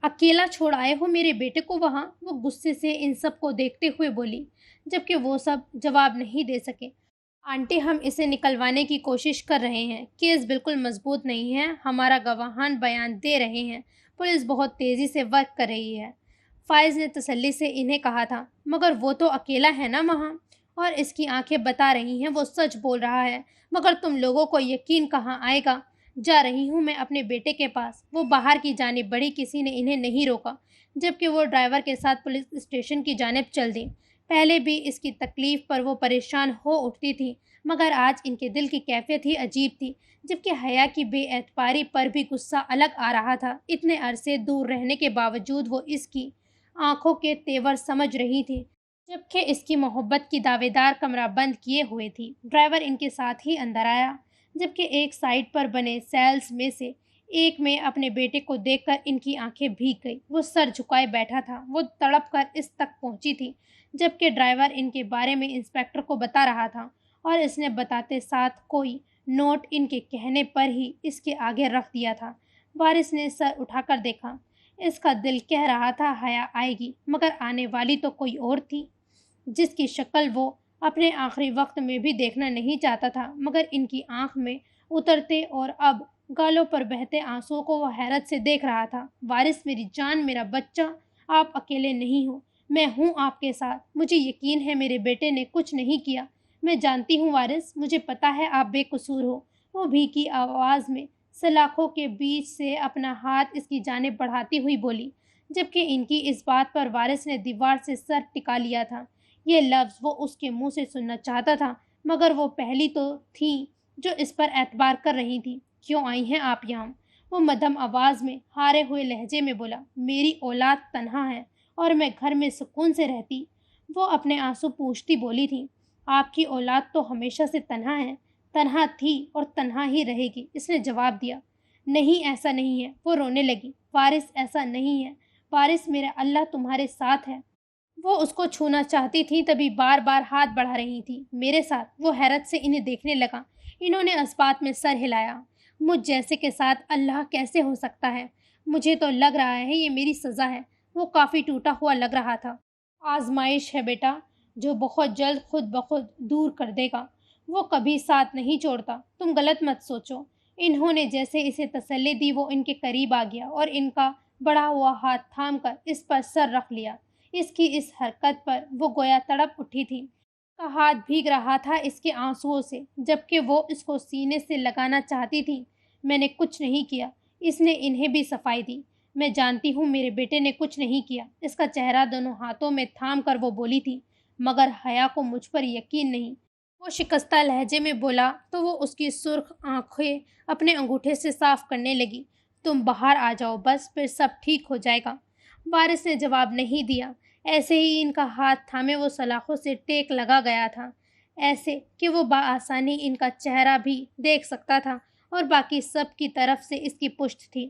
اکیلا چھوڑ آئے ہو میرے بیٹے کو وہاں، وہ غصے سے ان سب کو دیکھتے ہوئے بولی، جبکہ وہ سب جواب نہیں دے سکے۔ آنٹی ہم اسے نکلوانے کی کوشش کر رہے ہیں، کیس بالکل مضبوط نہیں ہے، ہمارا گواہان بیان دے رہے ہیں، پولیس بہت تیزی سے ورک کر رہی ہے، فائز نے تسلی سے انہیں کہا تھا۔ مگر وہ تو اکیلا ہے نا وہاں، اور اس کی آنکھیں بتا رہی ہیں وہ سچ بول رہا ہے، مگر تم لوگوں کو یقین کہاں آئے گا؟ جا رہی ہوں میں اپنے بیٹے کے پاس، وہ باہر کی جانب بڑھی، کسی نے انہیں نہیں روکا، جبکہ وہ ڈرائیور کے ساتھ پولیس اسٹیشن کی جانب چل دیں۔ پہلے بھی اس کی تکلیف پر وہ پریشان ہو اٹھتی تھی، مگر آج ان کے دل کی کیفیت ہی عجیب تھی، جبکہ حیا کی بے اعتباری پر بھی غصہ الگ آ رہا تھا۔ اتنے عرصے دور رہنے کے باوجود وہ اس کی آنکھوں کے تیور سمجھ رہی تھی، جبکہ اس کی محبت کی دعوے دار کمرہ بند کیے ہوئے تھی۔ ڈرائیور ان کے ساتھ ہی اندر آیا، جبکہ ایک سائڈ پر بنے سیلز میں سے ایک میں اپنے بیٹے کو دیکھ کر ان کی آنکھیں بھیگ گئی۔ وہ سر جھکائے بیٹھا تھا، وہ تڑپ کر اس تک پہنچی تھی، جبکہ ڈرائیور ان کے بارے میں انسپکٹر کو بتا رہا تھا اور اس نے بتاتے ساتھ کوئی نوٹ ان کے کہنے پر ہی اس کے آگے رکھ دیا تھا۔ وارث نے سر اٹھا کر دیکھا، اس کا دل کہہ رہا تھا حیا آئے گی، مگر آنے والی تو کوئی اور تھی، جس کی شکل وہ اپنے آخری وقت میں بھی دیکھنا نہیں چاہتا تھا، مگر ان کی آنکھ میں اترتے اور اب گالوں پر بہتے آنسوؤں کو وہ حیرت سے دیکھ رہا تھا۔ وارث میری جان، میرا بچہ، آپ اکیلے نہیں ہو، میں ہوں آپ کے ساتھ، مجھے یقین ہے میرے بیٹے نے کچھ نہیں کیا، میں جانتی ہوں وارث، مجھے پتا ہے آپ بے قصور ہو۔ وہ بھیکی آواز میں سلاخوں کے بیچ سے اپنا ہاتھ اس کی جانب بڑھاتی ہوئی بولی، جبکہ ان کی اس بات پر وارث نے دیوار سے سر ٹکا لیا تھا۔ یہ لفظ وہ اس کے منہ سے سننا چاہتا تھا، مگر وہ پہلی تو تھیں جو اس پر اعتبار کر رہی تھی۔ کیوں آئی ہیں آپ یہاں؟ وہ مدھم آواز میں ہارے ہوئے لہجے میں بولا۔ میری اولاد تنہا ہے اور میں گھر میں سکون سے رہتی، وہ اپنے آنسو پوچھتی بولی تھی۔ آپ کی اولاد تو ہمیشہ سے تنہا ہے، تنہا تھی اور تنہا ہی رہے گی، اس نے جواب دیا۔ نہیں ایسا نہیں ہے، وہ رونے لگی۔ وارث ایسا نہیں ہے، وارث میرا اللہ تمہارے ساتھ ہے۔ وہ اس کو چھونا چاہتی تھی تبھی بار بار ہاتھ بڑھا رہی تھی۔ میرے ساتھ؟ وہ حیرت سے انہیں دیکھنے لگا۔ انہوں نے اثبات میں سر ہلایا۔ مجھ جیسے کے ساتھ اللہ کیسے ہو سکتا ہے؟ مجھے تو لگ رہا ہے یہ میری سزا ہے۔ وہ کافی ٹوٹا ہوا لگ رہا تھا۔ آزمائش ہے بیٹا، جو بہت جلد خود بخود دور کر دے گا، وہ کبھی ساتھ نہیں چھوڑتا، تم غلط مت سوچو۔ انہوں نے جیسے اسے تسلی دی وہ ان کے قریب آ گیا اور ان کا بڑھا ہوا ہاتھ تھام کر اس پر سر رکھ لیا۔ اس کی اس حرکت پر وہ گویا تڑپ اٹھی تھی۔ کا ہاتھ بھیگ رہا تھا اس کے آنسوؤں سے، جبکہ وہ اس کو سینے سے لگانا چاہتی تھی۔ میں نے کچھ نہیں کیا، اس نے انہیں بھی صفائی دی۔ میں جانتی ہوں میرے بیٹے نے کچھ نہیں کیا، اس کا چہرہ دونوں ہاتھوں میں تھام کر وہ بولی تھی، مگر حیا کو مجھ پر یقین نہیں۔ وہ شکستہ لہجے میں بولا تو وہ اس کی سرخ آنکھیں اپنے انگوٹھے سے صاف کرنے لگی۔ تم باہر آ جاؤ بس، پھر سب ٹھیک ہو جائے گا۔ وارث نے جواب نہیں دیا۔ ایسے ہی ان کا ہاتھ تھامے وہ سلاخوں سے ٹیک لگا گیا تھا، ایسے کہ وہ بآسانی ان کا چہرہ بھی دیکھ سکتا تھا اور باقی سب کی طرف سے اس کی پشت تھی۔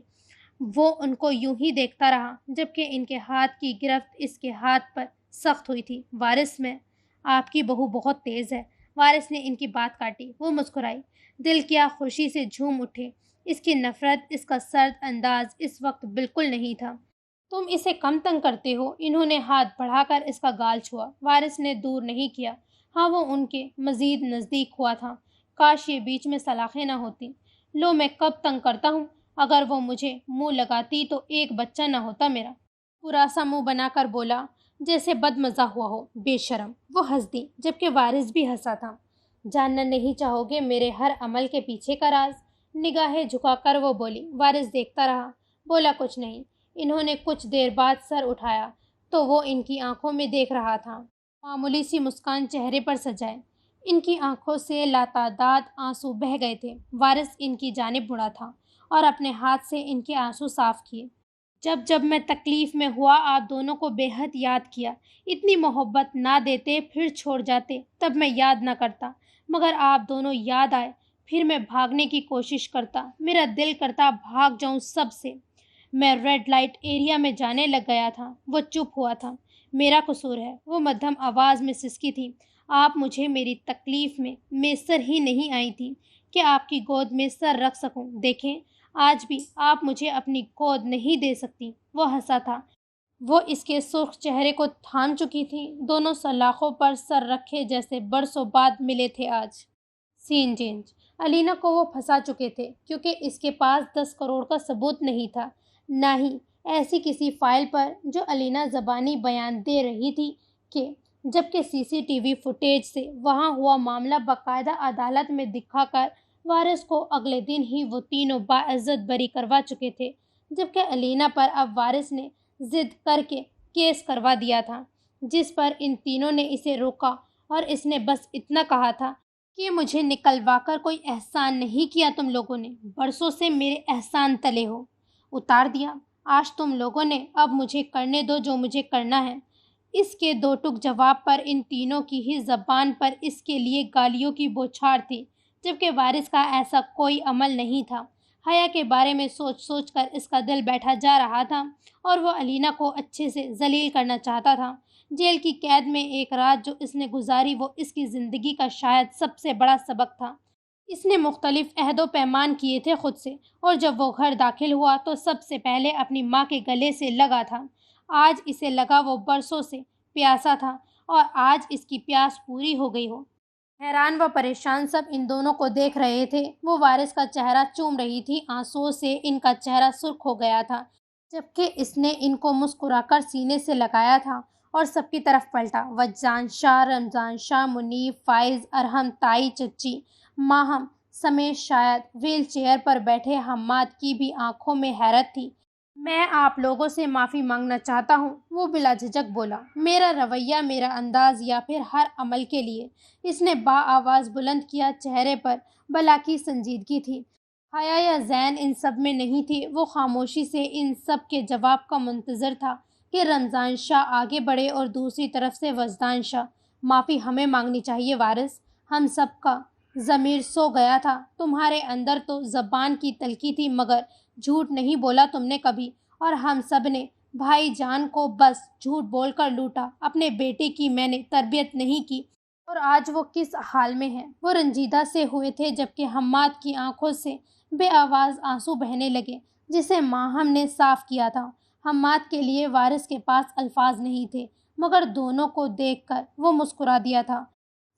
وہ ان کو یوں ہی دیکھتا رہا جبکہ ان کے ہاتھ کی گرفت اس کے ہاتھ پر سخت ہوئی تھی۔ وارث میں آپ کی بہو بہت تیز ہے۔ وارث نے ان کی بات کاٹی۔ وہ مسکرائی۔ دل کیا خوشی سے جھوم اٹھے۔ اس کی نفرت، اس کا سرد انداز اس وقت بالکل نہیں تھا۔ تم اسے کم تنگ کرتے ہو۔ انہوں نے ہاتھ بڑھا کر اس کا گال چھوا۔ وارث نے دور نہیں کیا، ہاں وہ ان کے مزید نزدیک ہوا تھا۔ کاش یہ بیچ میں سلاخیں نہ ہوتی۔ لو میں کب تنگ کرتا ہوں، اگر وہ مجھے منہ لگاتی تو ایک بچہ نہ ہوتا میرا۔ برا سا منہ بنا کر بولا جیسے بد مزہ ہوا ہو، بے شرم۔ وہ ہنس دی جبکہ وارث بھی ہنسا تھا۔ جاننا نہیں چاہو گے میرے ہر عمل کے پیچھے کا راز؟ نگاہیں جھکا کر وہ بولی۔ وارث دیکھتا رہا، بولا کچھ نہیں۔ انہوں نے کچھ دیر بعد سر اٹھایا تو وہ ان کی آنکھوں میں دیکھ رہا تھا۔ معمولی سی مسکان چہرے پر سجائے، ان کی آنکھوں سے لاتعداد آنسو بہہ گئے تھے۔ وارث ان کی جانب مڑا تھا اور اپنے ہاتھ سے ان کے آنسو صاف کیے۔ جب جب میں تکلیف میں ہوا آپ دونوں کو بے حد یاد کیا۔ اتنی محبت نہ دیتے پھر چھوڑ جاتے تب میں یاد نہ کرتا، مگر آپ دونوں یاد آئے پھر میں بھاگنے کی کوشش کرتا۔ میرا دل کرتا بھاگ جاؤں سب سے۔ میں ریڈ لائٹ ایریا میں جانے لگ گیا تھا۔ وہ چپ ہوا تھا۔ میرا قصور ہے، وہ مدھم آواز میں سسکی تھی۔ آپ مجھے میری تکلیف میں میسر ہی نہیں آئی تھی کہ آپ کی گود میں سر رکھ سکوں۔ دیکھیں آج بھی آپ مجھے اپنی گود نہیں دے سکتی۔ وہ ہنسا تھا۔ وہ اس کے سرخ چہرے کو تھام چکی تھی، دونوں سلاخوں پر سر رکھے جیسے برسوں بعد ملے تھے آج۔ سین چینج۔ علینا کو وہ پھنسا چکے تھے کیونکہ اس کے پاس 10 کروڑ کا ثبوت نہیں تھا، نہ ہی ایسی کسی فائل پر جو علینا زبانی بیان دے رہی تھی کہ جبکہ سی سی ٹی وی فوٹیج سے وہاں ہوا معاملہ باقاعدہ عدالت میں دکھا کر وارث کو اگلے دن ہی وہ تینوں باعزت بری کروا چکے تھے، جبکہ علینا پر اب وارث نے ضد کر کے کیس کروا دیا تھا جس پر ان تینوں نے اسے روکا اور اس نے بس اتنا کہا تھا کہ مجھے نکلوا کر کوئی احسان نہیں کیا تم لوگوں نے، برسوں سے میرے احسان تلے ہو، اتار دیا، آج تم لوگوں نے، اب مجھے کرنے دو جو مجھے کرنا ہے۔ اس کے دو ٹک جواب پر ان تینوں کی ہی زبان پر اس کے لیے گالیوں کی بوچھار تھی، جبکہ وارث کا ایسا کوئی عمل نہیں تھا۔ حیا کے بارے میں سوچ سوچ کر اس کا دل بیٹھا جا رہا تھا اور وہ علینا کو اچھے سے ذلیل کرنا چاہتا تھا۔ جیل کی قید میں ایک رات جو اس نے گزاری وہ اس کی زندگی کا شاید سب سے بڑا سبق تھا۔ اس نے مختلف عہد و پیمان کیے تھے خود سے، اور جب وہ گھر داخل ہوا تو سب سے پہلے اپنی ماں کے گلے سے لگا تھا۔ آج اسے لگا وہ برسوں سے پیاسا تھا اور آج اس کی پیاس پوری ہو گئی ہو۔ حیران و پریشان سب ان دونوں کو دیکھ رہے تھے۔ وہ وارث کا چہرہ چوم رہی تھی، آنسوؤں سے ان کا چہرہ سرخ ہو گیا تھا، جبکہ اس نے ان کو مسکرا کر سینے سے لگایا تھا اور سب کی طرف پلٹا۔ وجدان شاہ، رمضان شاہ، منیب، فائز، ارحم، تائی چچی، ماہم سمیت شاید ویل چیئر پر بیٹھے حماد کی بھی آنکھوں میں حیرت تھی۔ میں آپ لوگوں سے معافی مانگنا چاہتا ہوں، وہ بلا جھجک بولا، میرا رویہ، میرا انداز یا پھر ہر عمل کے لیے۔ اس نے با آواز بلند کیا، چہرے پر بلا کی سنجیدگی تھی۔ حیا یا زین ان سب میں نہیں تھی۔ وہ خاموشی سے ان سب کے جواب کا منتظر تھا کہ رمضان شاہ آگے بڑھے اور دوسری طرف سے وجدان شاہ، معافی ہمیں مانگنی چاہیے وارث، ہم سب کا ضمیر سو گیا تھا، تمہارے اندر تو زبان کی تلخی تھی مگر جھوٹ نہیں بولا تم نے کبھی، اور ہم سب نے بھائی جان کو بس جھوٹ بول کر لوٹا۔ اپنے بیٹے کی میں نے تربیت نہیں کی اور آج وہ کس حال میں ہے۔ وہ رنجیدہ سے ہوئے تھے جبکہ حماد کی آنکھوں سے بے آواز آنسو بہنے لگے جسے ماہم نے صاف کیا تھا۔ حماد کے لیے وارث کے پاس الفاظ نہیں تھے مگر دونوں کو دیکھ کر وہ مسکرا دیا تھا۔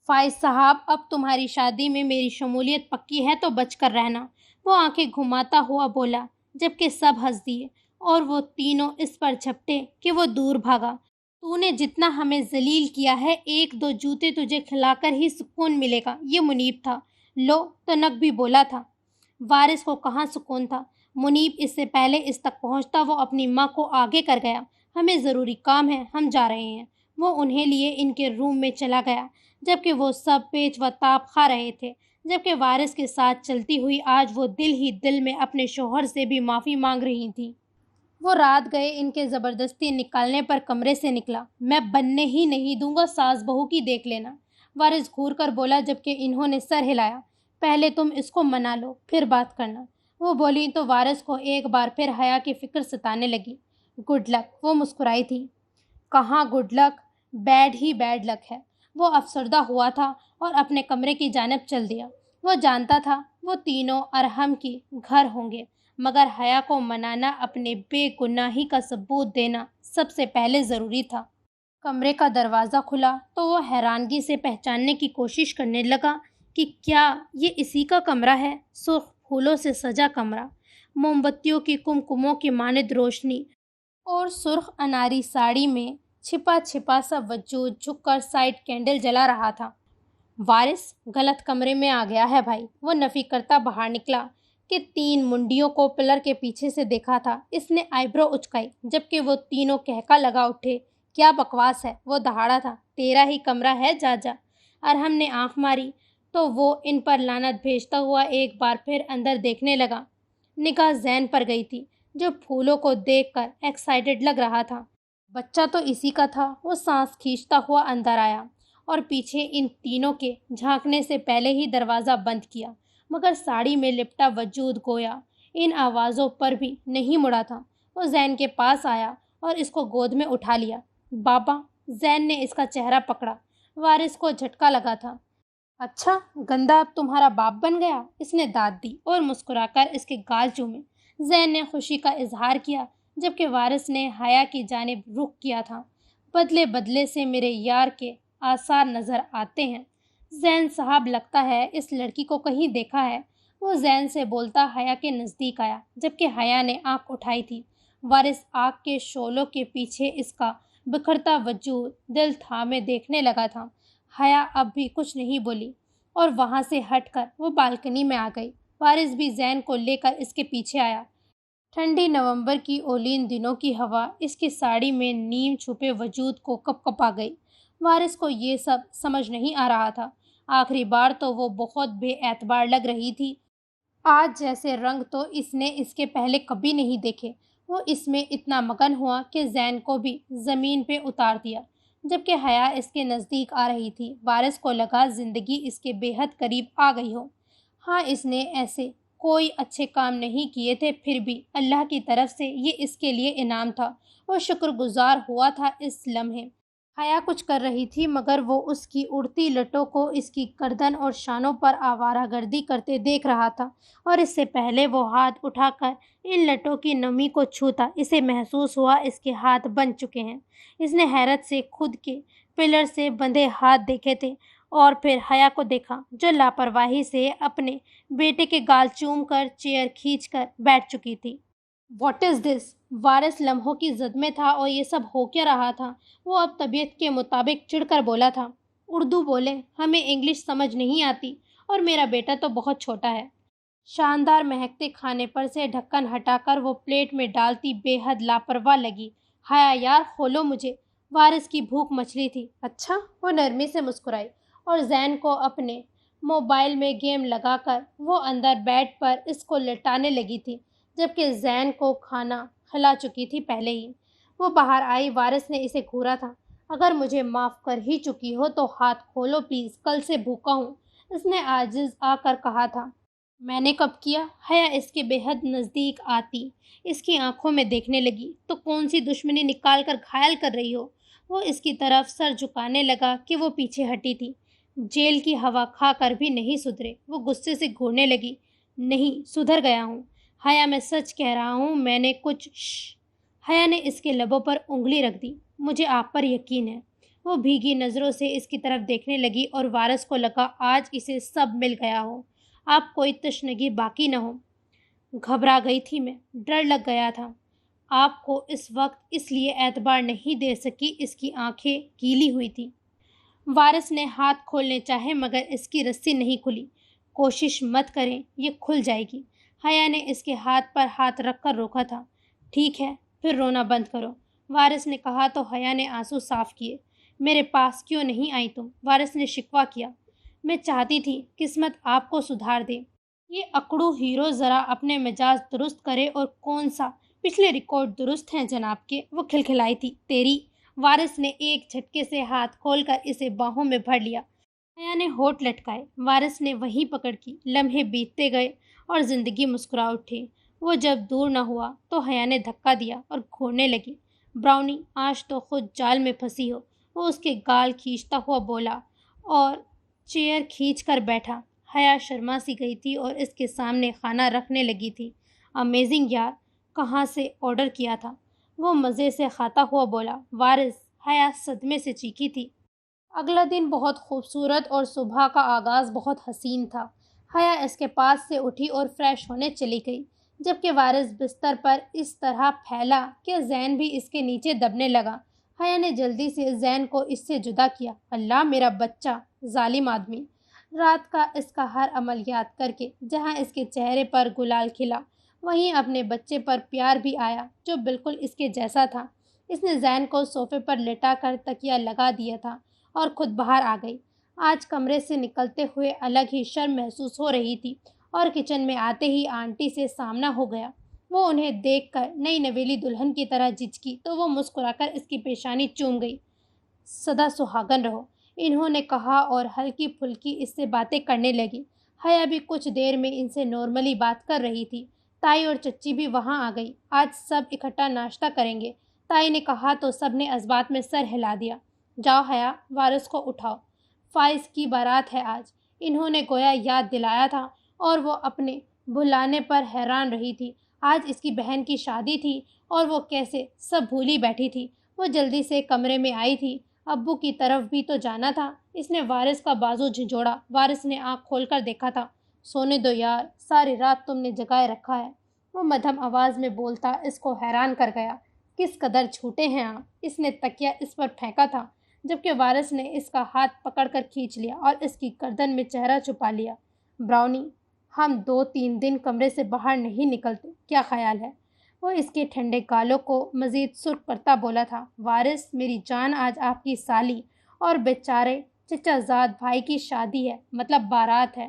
فائز صاحب، اب تمہاری شادی میں میری شمولیت پکی ہے تو بچ کر رہنا، وہ آنکھیں گھماتا ہوا بولا، جبکہ سب ہنس دیے اور وہ تینوں اس پر جھپٹے کہ وہ دور بھاگا۔ تو نے جتنا ہمیں ذلیل کیا ہے، ایک دو جوتے تجھے کھلا کر ہی سکون ملے گا۔ یہ منیب تھا۔ لو تو نک بھی بولا تھا۔ وارث کو کہاں سکون تھا؟ منیب اس سے پہلے اس تک پہنچتا وہ اپنی ماں کو آگے کر گیا۔ ہمیں ضروری کام ہے، ہم جا رہے ہیں۔ وہ انہیں لیے ان کے روم میں چلا گیا، جبکہ وہ سب پیچ و تاب کھا رہے تھے۔ جبکہ وارث کے ساتھ چلتی ہوئی آج وہ دل ہی دل میں اپنے شوہر سے بھی معافی مانگ رہی تھی۔ وہ رات گئے ان کے زبردستی نکالنے پر کمرے سے نکلا۔ میں بننے ہی نہیں دوں گا، ساس بہو کی دیکھ لینا، وارث گھور کر بولا، جبکہ انہوں نے سر ہلایا۔ پہلے تم اس کو منا لو، پھر بات کرنا، وہ بولی تو وارث کو ایک بار پھر حیا کی فکر ستانے لگی۔ گڈ لک، وہ مسکرائی تھی۔ کہاں گڈ لک، بیڈ ہی بیڈ لک ہے۔ وہ افسردہ ہوا تھا اور اپنے کمرے کی جانب چل دیا۔ وہ جانتا تھا وہ تینوں ارحم کی گھر ہوں گے، مگر حیا کو منانا، اپنے بے گناہی کا ثبوت دینا سب سے پہلے ضروری تھا۔ کمرے کا دروازہ کھلا تو وہ حیرانگی سے پہچاننے کی کوشش کرنے لگا کہ کیا یہ اسی کا کمرہ ہے؟ سرخ پھولوں سے سجا کمرہ، موم بتیوں کی کمکموں کی مانند روشنی، اور سرخ اناری ساڑی میں چھپا چھپا سا وجود جھک کر سائڈ کینڈل جلا رہا تھا۔ وارث غلط کمرے میں آ گیا ہے بھائی، وہ نفی کرتا باہر نکلا کہ 3 منڈیوں کو پلر کے پیچھے سے دیکھا تھا۔ اس نے آئیبرو اچکائی، جبکہ وہ تینوں کہکا لگا اٹھے۔ کیا بکواس ہے، وہ دہاڑا تھا، تیرا ہی کمرہ ہے، جا جا۔ ارحم نے آنکھ ماری تو وہ ان پر لعنت بھیجتا ہوا ایک بار پھر اندر دیکھنے لگا۔ نگاہ زین پر گئی تھی، جو پھولوں کو دیکھ کر ایکسائٹڈ لگ رہا تھا۔ بچہ تو اسی کا تھا۔ وہ سانس کھینچتا ہوا اندر آیا اور پیچھے ان تینوں کے جھانکنے سے پہلے ہی دروازہ بند کیا، مگر ساڑی میں لپٹا وجود گویا ان آوازوں پر بھی نہیں مڑا تھا۔ وہ زین کے پاس آیا اور اس کو گود میں اٹھا لیا۔ بابا، زین نے اس کا چہرہ پکڑا۔ وارث کو جھٹکا لگا تھا۔ اچھا، گندا اب تمہارا باپ بن گیا، اس نے داد دی اور مسکرا کر اس کے گال چومے۔ زین نے خوشی کا اظہار کیا، جبکہ وارث نے حیا کی جانب رخ کیا تھا۔ بدلے بدلے سے میرے یار کے آثار نظر آتے ہیں۔ زین صاحب، لگتا ہے اس لڑکی کو کہیں دیکھا ہے۔ وہ زین سے بولتا حیا کے نزدیک آیا، جبکہ حیا نے آنکھ اٹھائی تھی۔ وارث آگ کے شعلوں کے پیچھے اس کا بکھرتا وجود دل تھامے دیکھنے لگا تھا۔ حیا اب بھی کچھ نہیں بولی اور وہاں سے ہٹ کر وہ بالکنی میں آ گئی۔ وارث بھی زین کو لے کر اس کے پیچھے آیا۔ ٹھنڈی نومبر کی اولین دنوں کی ہوا اس کی ساڑی میں نیم چھپے وجود کو کپ کپا گئی۔ وارث کو یہ سب سمجھ نہیں آ رہا تھا۔ آخری بار تو وہ بہت بے اعتبار لگ رہی تھی۔ آج جیسے رنگ تو اس نے اس کے پہلے کبھی نہیں دیکھے۔ وہ اس میں اتنا مگن ہوا کہ زین کو بھی زمین پہ اتار دیا، جبکہ حیا اس کے نزدیک آ رہی تھی۔ وارث کو لگا زندگی اس کے بے حد قریب آ گئی ہو۔ ہاں، اس نے ایسے کوئی اچھے کام نہیں کیے تھے، پھر بھی اللہ کی طرف سے یہ اس کے لیے انعام تھا۔ وہ شکر گزار ہوا تھا اس لمحے۔ حیا کچھ کر رہی تھی، مگر وہ اس کی اڑتی لٹوں کو اس کی گردن اور شانوں پر آوارہ گردی کرتے دیکھ رہا تھا، اور اس سے پہلے وہ ہاتھ اٹھا کر ان لٹوں کی نمی کو چھوتا، اسے محسوس ہوا اس کے ہاتھ بن چکے ہیں۔ اس نے حیرت سے خود کے پلر سے بندھے ہاتھ دیکھے تھے اور پھر حیا کو دیکھا، جو لاپرواہی سے اپنے بیٹے کے گال چوم کر چیئر کھینچ کر بیٹھ چکی تھی۔ واٹ از دس؟ وارث لمحوں کی زد میں تھا، اور یہ سب ہو کیا رہا تھا؟ وہ اب طبیعت کے مطابق چڑھ کر بولا تھا، اردو بولیں، ہمیں انگلش سمجھ نہیں آتی، اور میرا بیٹا تو بہت چھوٹا ہے۔ شاندار مہکتے کھانے پر سے ڈھکن ہٹا کر وہ پلیٹ میں ڈالتی بے حد لاپرواہ لگی۔ حیا یار، کھولو مجھے۔ وارث کی بھوک مچلی تھی۔ اچھا، وہ نرمی سے مسکرائی اور زین کو اپنے موبائل میں گیم لگا کر وہ اندر بیڈ پر اس کو لٹانے لگی تھی، جبکہ زین کو کھانا کھلا چکی تھی پہلے ہی۔ وہ باہر آئی۔ وارث نے اسے گھورا تھا۔ اگر مجھے معاف کر ہی چکی ہو تو ہاتھ کھولو پلیز، کل سے بھوکا ہوں، اس نے عاجز آ کر کہا تھا۔ میں نے کب کیا؟ حیا اس کے بے حد نزدیک آتی اس کی آنکھوں میں دیکھنے لگی۔ تو کون سی دشمنی نکال کر گھائل کر رہی ہو؟ وہ اس کی طرف سر جھکانے لگا کہ وہ پیچھے ہٹی تھی۔ جیل کی ہوا کھا کر بھی نہیں سدھرے، وہ غصے سے گھورنے لگی۔ نہیں سدھر گیا ہوں حیا، میں سچ کہہ رہا ہوں، میں نے کچھ حیا نے اس کے لبوں پر انگلی رکھ دی۔ مجھے آپ پر یقین ہے۔ وہ بھیگی نظروں سے اس کی طرف دیکھنے لگی اور وارث کو لگا آج اسے سب مل گیا ہو، اب کوئی تشنگی باقی نہ ہو۔ گھبرا گئی تھی میں، ڈر لگ گیا تھا۔ آپ کو اس وقت اس لیے اعتبار نہیں دے سکی اس کی آنکھیں گیلی ہوئی تھیں۔ وارث نے ہاتھ کھولنے چاہے مگر اس کی رسی نہیں کھلی۔ کوشش مت کریں، یہ کھل جائے گی۔ حیا نے اس کے ہاتھ پر ہاتھ رکھ کر روکا تھا۔ ٹھیک ہے، پھر رونا بند کرو، وارث نے کہا تو حیا نے آنسو صاف کیے۔ میرے پاس کیوں نہیں آئی تم؟ وارث نے شکوہ کیا۔ میں چاہتی تھی قسمت آپ کو سدھار دے۔ یہ اکڑو ہیرو ذرا اپنے مزاج درست کرے، اور کون سا پچھلے ریکارڈ درست ہیں جناب کے؟ وہ کھلکھلائی تھی۔ تیری! وارث نے ایک جھٹکے سے ہاتھ کھول کر اسے باہوں میں بھر لیا۔ حیا نے ہونٹ لٹکائے۔ وارث نے وہیں پکڑ کی۔ لمحے بیتتے گئے اور زندگی مسکرا اٹھی۔ وہ جب دور نہ ہوا تو حیا نے دھکا دیا اور گھورنے لگی۔ براؤنی، آج تو خود جال میں پھنسی ہو۔ وہ اس کے گال کھینچتا ہوا بولا اور چیئر کھینچ کر بیٹھا۔ حیا شرما سی گئی تھی اور اس کے سامنے کھانا رکھنے لگی تھی۔ امیزنگ یار، کہاں سے آرڈر کیا تھا؟ وہ مزے سے کھاتا ہوا بولا۔ وارث! حیا صدمے سے چیخی تھی۔ اگلا دن بہت خوبصورت اور صبح کا آغاز بہت حسین تھا۔ حیا اس کے پاس سے اٹھی اور فریش ہونے چلی گئی، جبکہ وارث بستر پر اس طرح پھیلا کہ زین بھی اس کے نیچے دبنے لگا۔ حیا نے جلدی سے زین کو اس سے جدا کیا۔ اللہ، میرا بچہ! ظالم آدمی! رات کا اس کا ہر عمل یاد کر کے جہاں اس کے چہرے پر گلال کھلا، وہیں اپنے بچے پر پیار بھی آیا جو بالکل اس کے جیسا تھا۔ اس نے زین کو صوفے پر لٹا کر تکیہ لگا دیا تھا اور خود باہر آ گئی۔ آج کمرے سے نکلتے ہوئے الگ ہی شرم محسوس ہو رہی تھی، اور کچن میں آتے ہی آنٹی سے سامنا ہو گیا۔ وہ انہیں دیکھ کر نئی نویلی دلہن کی طرح جھجکی تو وہ مسکرا کر اس کی پیشانی چوم گئی۔ سدا سہاگن رہو، انہوں نے کہا اور ہلکی پھلکی اس سے باتیں کرنے لگی۔ حیا بھی کچھ دیر میں ان سے نارملی بات کر رہی تھی۔ تائی اور چچی بھی وہاں آ گئی۔ آج سب اکٹھا ناشتہ کریں گے، تائی نے کہا تو سب نے اسبات میں سر ہلا دیا۔ جاؤ حیا، وارث کو اٹھاؤ، فائز کی بارات ہے آج۔ انہوں نے گویا یاد دلایا تھا اور وہ اپنے بھلانے پر حیران رہی تھی۔ آج اس کی بہن کی شادی تھی اور وہ کیسے سب بھولی بیٹھی تھی۔ وہ جلدی سے کمرے میں آئی تھی۔ ابو کی طرف بھی تو جانا تھا۔ اس نے وارث کا بازو جھنجھوڑا۔ وارث نے آنکھ کھول کر دیکھا تھا۔ سونے دو یار، ساری رات تم نے جگائے رکھا ہے۔ وہ مدھم آواز میں بولتا اس کو حیران کر گیا۔ کس قدر جھوٹے ہیں آپ! اس نے تکیہ اس پر پھینکا تھا، جبکہ وارث نے اس کا ہاتھ پکڑ کر کھینچ لیا اور اس کی گردن میں چہرہ چھپا لیا۔ براؤنی، ہم 2-3 دن کمرے سے باہر نہیں نکلتے، کیا خیال ہے؟ وہ اس کے ٹھنڈے گالوں کو مزید سرخ کرتا بولا تھا۔ وارث، میری جان، آج آپ کی سالی اور بیچارے چچا زاد بھائی کی شادی ہے، مطلب بارات ہے۔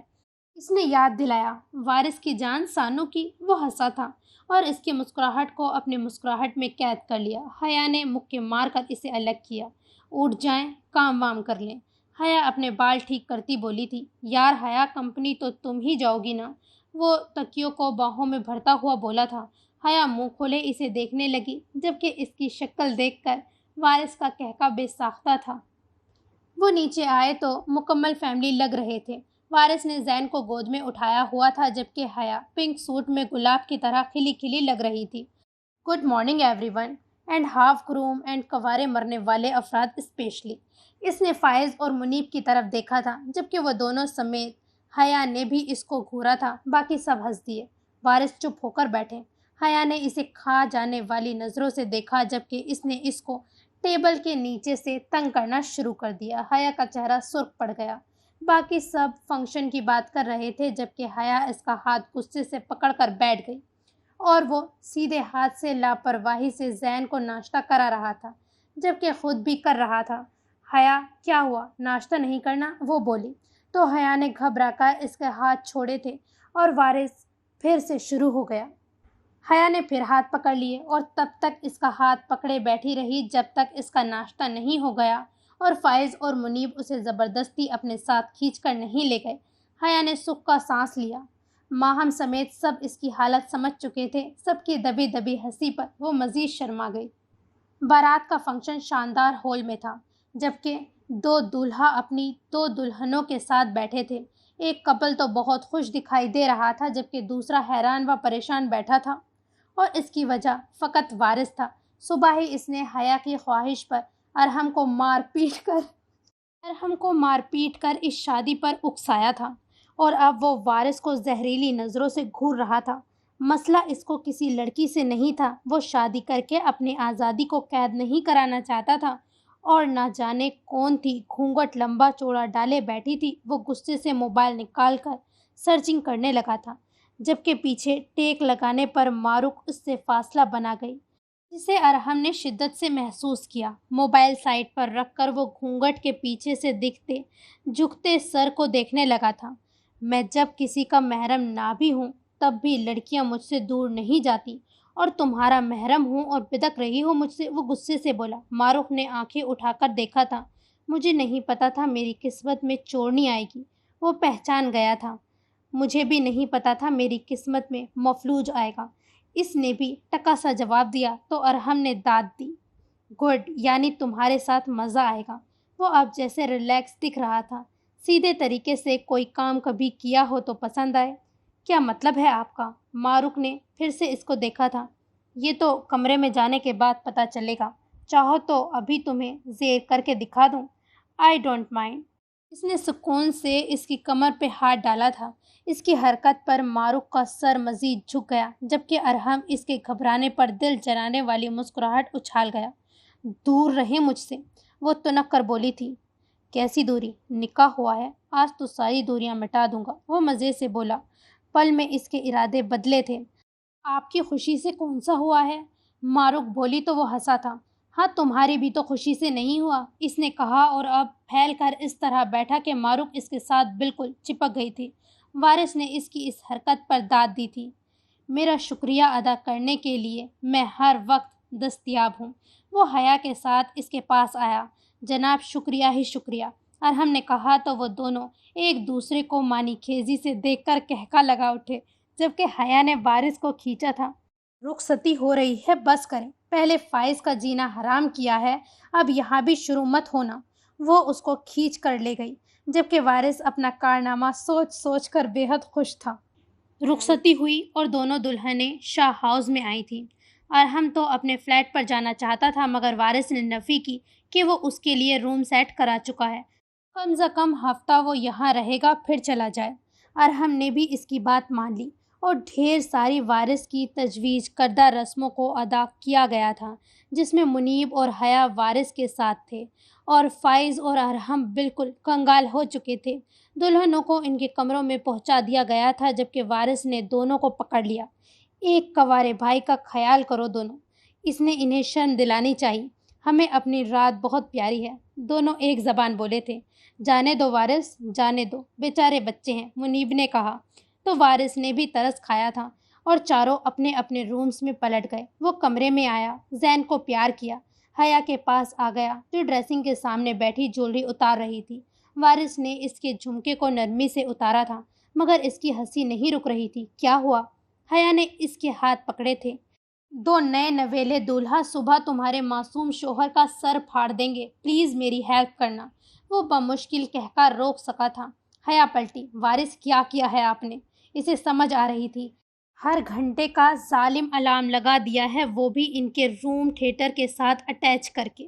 اس نے یاد دلایا۔ وارث کی جان سانو کی؟ وہ ہنسا تھا اور اس کی مسکراہٹ کو اپنے مسکراہٹ میں قید کر لیا۔ حیا نے مکے مار کر اسے الگ کیا۔ اٹھ جائیں، کام وام کر لیں۔ حیا اپنے بال ٹھیک کرتی بولی تھی۔ یار حیا، کمپنی تو تم ہی جاؤ گی نا؟ وہ تکیوں کو باہوں میں بھرتا ہوا بولا تھا۔ حیا منہ کھولے اسے دیکھنے لگی، جبکہ اس کی شکل دیکھ کر وارث کا کہکا بے ساختہ تھا۔ وہ نیچے آئے تو مکمل فیملی لگ رہے تھے۔ وارث نے زین کو گود میں اٹھایا ہوا تھا، جبکہ حیا پنک سوٹ میں گلاب کی طرح کھلی کھلی لگ رہی تھی۔ Good morning everyone, and ہاف گروم اینڈ کوارے مرنے والے افراد اسپیشلی۔ اس نے فائز اور منیب کی طرف دیکھا تھا، جبکہ وہ دونوں سمیت حیا نے بھی اس کو گھورا تھا۔ باقی سب ہنس دیے۔ وارث چپ ہو کر بیٹھے۔ حیا نے اسے کھا جانے والی نظروں سے دیکھا، جبکہ اس نے اس کو ٹیبل کے نیچے سے تنگ کرنا شروع کر دیا۔ حیا کا چہرہ سرخ پڑ گیا۔ باقی سب فنکشن کی بات کر رہے تھے، جبکہ حیا اس کا ہاتھ غصے سے پکڑ کر بیٹھ گئی اور وہ سیدھے ہاتھ سے لاپرواہی سے زین کو ناشتہ کرا رہا تھا، جبکہ خود بھی کر رہا تھا۔ حیا، کیا ہوا؟ ناشتہ نہیں کرنا؟ وہ بولی تو حیا نے گھبرا کر اس کے ہاتھ چھوڑے تھے اور وارث پھر سے شروع ہو گیا۔ حیا نے پھر ہاتھ پکڑ لیے اور تب تک اس کا ہاتھ پکڑے بیٹھی رہی جب تک اس کا ناشتہ نہیں ہو گیا اور فائز اور منیب اسے زبردستی اپنے ساتھ کھینچ کر نہیں لے گئے۔ حیا نے سکھ کا سانس لیا۔ ماہم سمیت سب اس کی حالت سمجھ چکے تھے۔ سب کی دبی دبی ہنسی پر وہ مزید شرما گئی۔ بارات کا فنکشن شاندار ہال میں تھا، جبکہ 2 دولہا اپنی 2 دلہنوں کے ساتھ بیٹھے تھے۔ ایک کپل تو بہت خوش دکھائی دے رہا تھا، جبکہ دوسرا حیران و پریشان بیٹھا تھا، اور اس کی وجہ فقط وارث تھا۔ صبح ہی اس نے حیا کی خواہش پر ارحم کو مار پیٹ کر اس شادی پر اکسایا تھا، اور اب وہ وارث کو زہریلی نظروں سے گھور رہا تھا۔ مسئلہ اس کو کسی لڑکی سے نہیں تھا، وہ شادی کر کے اپنی آزادی کو قید نہیں کرانا چاہتا تھا۔ اور نہ جانے کون تھی گھونگھٹ لمبا چوڑا ڈالے بیٹھی تھی، وہ غصے سے موبائل نکال کر سرچنگ کرنے لگا تھا، جبکہ پیچھے ٹیک لگانے پر ماروک اس سے فاصلہ بنا گئی، جسے ارحم نے شدت سے محسوس کیا۔ موبائل سائڈ پر رکھ کر وہ گھونگھٹ کے پیچھے سے دکھتے جھکتے سر کو دیکھنے لگا تھا۔ میں جب کسی کا محرم نہ بھی ہوں تب بھی لڑکیاں مجھ سے دور نہیں جاتی، اور تمہارا محرم ہوں اور بدک رہی ہو مجھ سے، وہ غصے سے بولا۔ ماروک نے آنکھیں اٹھا کر دیکھا تھا۔ مجھے نہیں پتا تھا میری قسمت میں چورنی آئے گی، وہ پہچان گیا تھا۔ مجھے بھی نہیں پتا تھا میری قسمت میں مفلوج آئے گا، اس نے بھی ٹکا سا جواب دیا تو ارحم نے داد دی۔ گڈ، یعنی تمہارے ساتھ مزہ آئے گا۔ وہ اب جیسے ریلیکس دکھ رہا تھا۔ سیدھے طریقے سے کوئی کام کبھی کیا ہو تو پسند آئے؟ کیا مطلب ہے آپ کا؟ ماروک نے پھر سے اس کو دیکھا تھا۔ یہ تو کمرے میں جانے کے بعد پتہ چلے گا، چاہو تو ابھی تمہیں زیر کر کے دکھا دوں۔ I don't mind. اس نے سکون سے اس کی کمر پہ ہاتھ ڈالا تھا۔ اس کی حرکت پر ماروک کا سر مزید جھک گیا، جبکہ ارحم اس کے گھبرانے پر دل جلانے والی مسکراہٹ اچھال گیا۔ دور رہے مجھ سے، وہ تنک کر بولی تھی۔ کیسی دوری؟ نکاح ہوا ہے، آج تو ساری دوریاں مٹا دوں گا، وہ مزے سے بولا۔ پل میں اس کے ارادے بدلے تھے۔ آپ کی خوشی سے کون سا ہوا ہے؟ ماروک بولی تو وہ ہنسا تھا۔ ہاں، تمہاری بھی تو خوشی سے نہیں ہوا، اس نے کہا، اور اب پھیل کر اس طرح بیٹھا کہ ماروک اس کے ساتھ بالکل چپک گئی تھی۔ وارث نے اس کی اس حرکت پر داد دی تھی۔ میرا شکریہ ادا کرنے کے لیے میں ہر وقت دستیاب ہوں۔ وہ حیا کے ساتھ اس کے پاس آیا۔ جناب، شکریہ ہی شکریہ، ارحم نے کہا تو وہ دونوں ایک دوسرے کو معنی خیزی سے دیکھ کر قہقہ لگا اٹھے، جبکہ حیا نے وارث کو کھینچا تھا۔ رخصتی ہو رہی ہے، بس کریں، پہلے فائز کا جینا حرام کیا ہے، اب یہاں بھی شروع مت ہونا۔ وہ اس کو کھینچ کر لے گئی، جبکہ وارث اپنا کارنامہ سوچ سوچ کر بے حد خوش تھا۔ رخصتی ہوئی اور دونوں دلہنیں شاہ ہاؤس میں آئی تھیں۔ ارحم تو اپنے فلیٹ پر جانا چاہتا تھا، مگر وارث نے نفی کی کہ وہ اس کے لیے روم سیٹ کرا چکا ہے، کم از کم ہفتہ وہ یہاں رہے گا پھر چلا جائے۔ ارحم نے بھی اس کی بات مان لی اور ڈھیر ساری وارث کی تجویز کردہ رسموں کو ادا کیا گیا تھا، جس میں منیب اور حیا وارث کے ساتھ تھے، اور فائز اور ارحم بالکل کنگال ہو چکے تھے۔ دلہنوں کو ان کے کمروں میں پہنچا دیا گیا تھا، جبکہ وارث نے دونوں کو پکڑ لیا۔ ایک کنوارے بھائی کا خیال کرو دونوں، اس نے انہیں شرم دلانی چاہیے، ہمیں اپنی رات بہت پیاری ہے۔ دونوں ایک زبان بولے تھے۔ جانے دو وارث، جانے دو، بیچارے بچے ہیں، منیب نے کہا تو وارث نے بھی ترس کھایا تھا، اور چاروں اپنے اپنے رومز میں پلٹ گئے۔ وہ کمرے میں آیا، زین کو پیار کیا، حیا کے پاس آ گیا جو ڈریسنگ کے سامنے بیٹھی جولری اتار رہی تھی۔ وارث نے اس کے جھمکے کو نرمی سے اتارا تھا، مگر اس کی ہنسی نہیں رک رہی تھی۔ کیا ہوا؟ حیا نے اس کے ہاتھ پکڑے تھے۔ دو نئے نویلے دولہا صبح تمہارے معصوم شوہر کا سر پھاڑ دیں گے، پلیز میری ہیلپ کرنا۔ وہ بمشکل کہہ کر روک سکا تھا۔ حیا پلٹی۔ وارث، کیا کیا ہے آپ نے؟ اسے سمجھ آ رہی تھی۔ ہر گھنٹے کا ظالم الارم لگا دیا ہے، وہ بھی ان کے روم تھیٹر کے ساتھ اٹیچ کر کے۔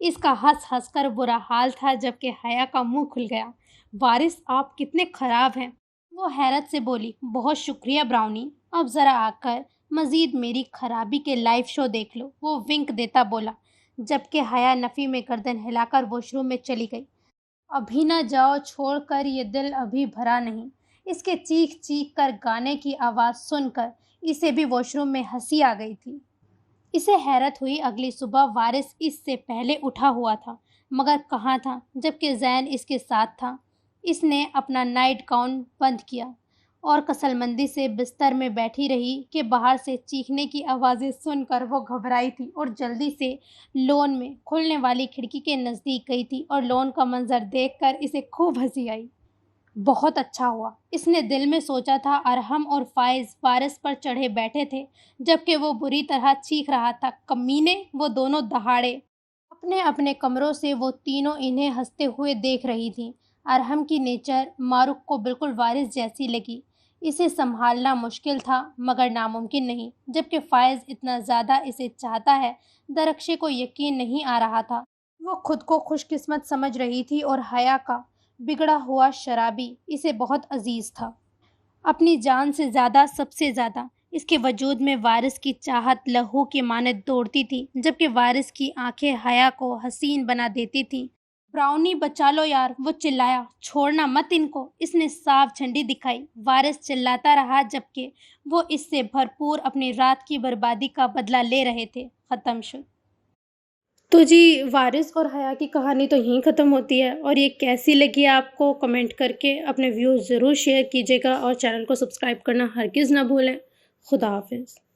اس کا ہنس ہنس کر برا حال تھا، جبکہ حیا کا منہ کھل گیا۔ وارث، آپ کتنے خراب ہیں! وہ حیرت سے بولی۔ بہت شکریہ براؤنی، اب ذرا آ کر مزید میری خرابی کے لائیو شو دیکھ لو، وہ ونک دیتا بولا، جبکہ حیا نفی میں گردن ہلا کر واش روم میں چلی گئی۔ ابھی نہ جاؤ، چھوڑ کر، یہ دل ابھی بھرا نہیں۔ اس کے چیخ چیخ کر گانے کی آواز سن کر اسے بھی واش روم میں ہنسی آ گئی تھی۔ اسے حیرت ہوئی، اگلی صبح وارث اس سے پہلے اٹھا ہوا تھا، مگر کہاں تھا، جبکہ زین اس کے ساتھ تھا۔ اس نے اپنا نائٹ گاؤن بند کیا اور کسل مندی سے بستر میں بیٹھی رہی کہ باہر سے چیخنے کی آوازیں سن کر وہ گھبرائی تھی اور جلدی سے لون میں کھلنے والی کھڑکی کے نزدیک گئی تھی، اور لون کا منظر دیکھ کر اسے خوب ہنسی آئی۔ بہت اچھا ہوا، اس نے دل میں سوچا تھا۔ ارحم اور فائز وارث پر چڑھے بیٹھے تھے، جبکہ وہ بری طرح چیخ رہا تھا۔ کمینے! وہ دونوں دہاڑے اپنے اپنے کمروں سے وہ تینوں انہیں ہنستے ہوئے دیکھ رہی تھیں۔ ارحم کی نیچر ماروک کو بالکل وارث جیسی لگی۔ اسے سنبھالنا مشکل تھا، مگر ناممکن نہیں، جبکہ فائز اتنا زیادہ اسے چاہتا ہے، درخشے کو یقین نہیں آ رہا تھا۔ وہ خود کو خوش قسمت سمجھ رہی تھی، اور حیا کا بگڑا ہوا شرابی اسے بہت عزیز تھا، اپنی جان سے زیادہ، سب سے زیادہ۔ اس کے وجود میں وارث کی چاہت لہو کی مانند دوڑتی تھی، جبکہ وارث کی آنکھیں حیا کو حسین بنا دیتی تھیں۔ براؤنی بچا لو یار، وہ چلایا، چھوڑنا مت ان کو۔ اس نے صاف جھنڈی دکھائی۔ وارث چلاتا رہا جبکہ وہ اس سے بھرپور اپنی رات کی بربادی کا بدلہ لے رہے تھے۔ ختم شد۔ تو جی وارث اور حیا کی کہانی تو یہیں ختم ہوتی ہے، اور یہ کیسی لگی آپ کو کمنٹ کر کے اپنے ویوز ضرور شیئر کیجیے گا، اور چینل کو سبسکرائب کرنا ہرگز نہ بھولیں۔ خدا حافظ۔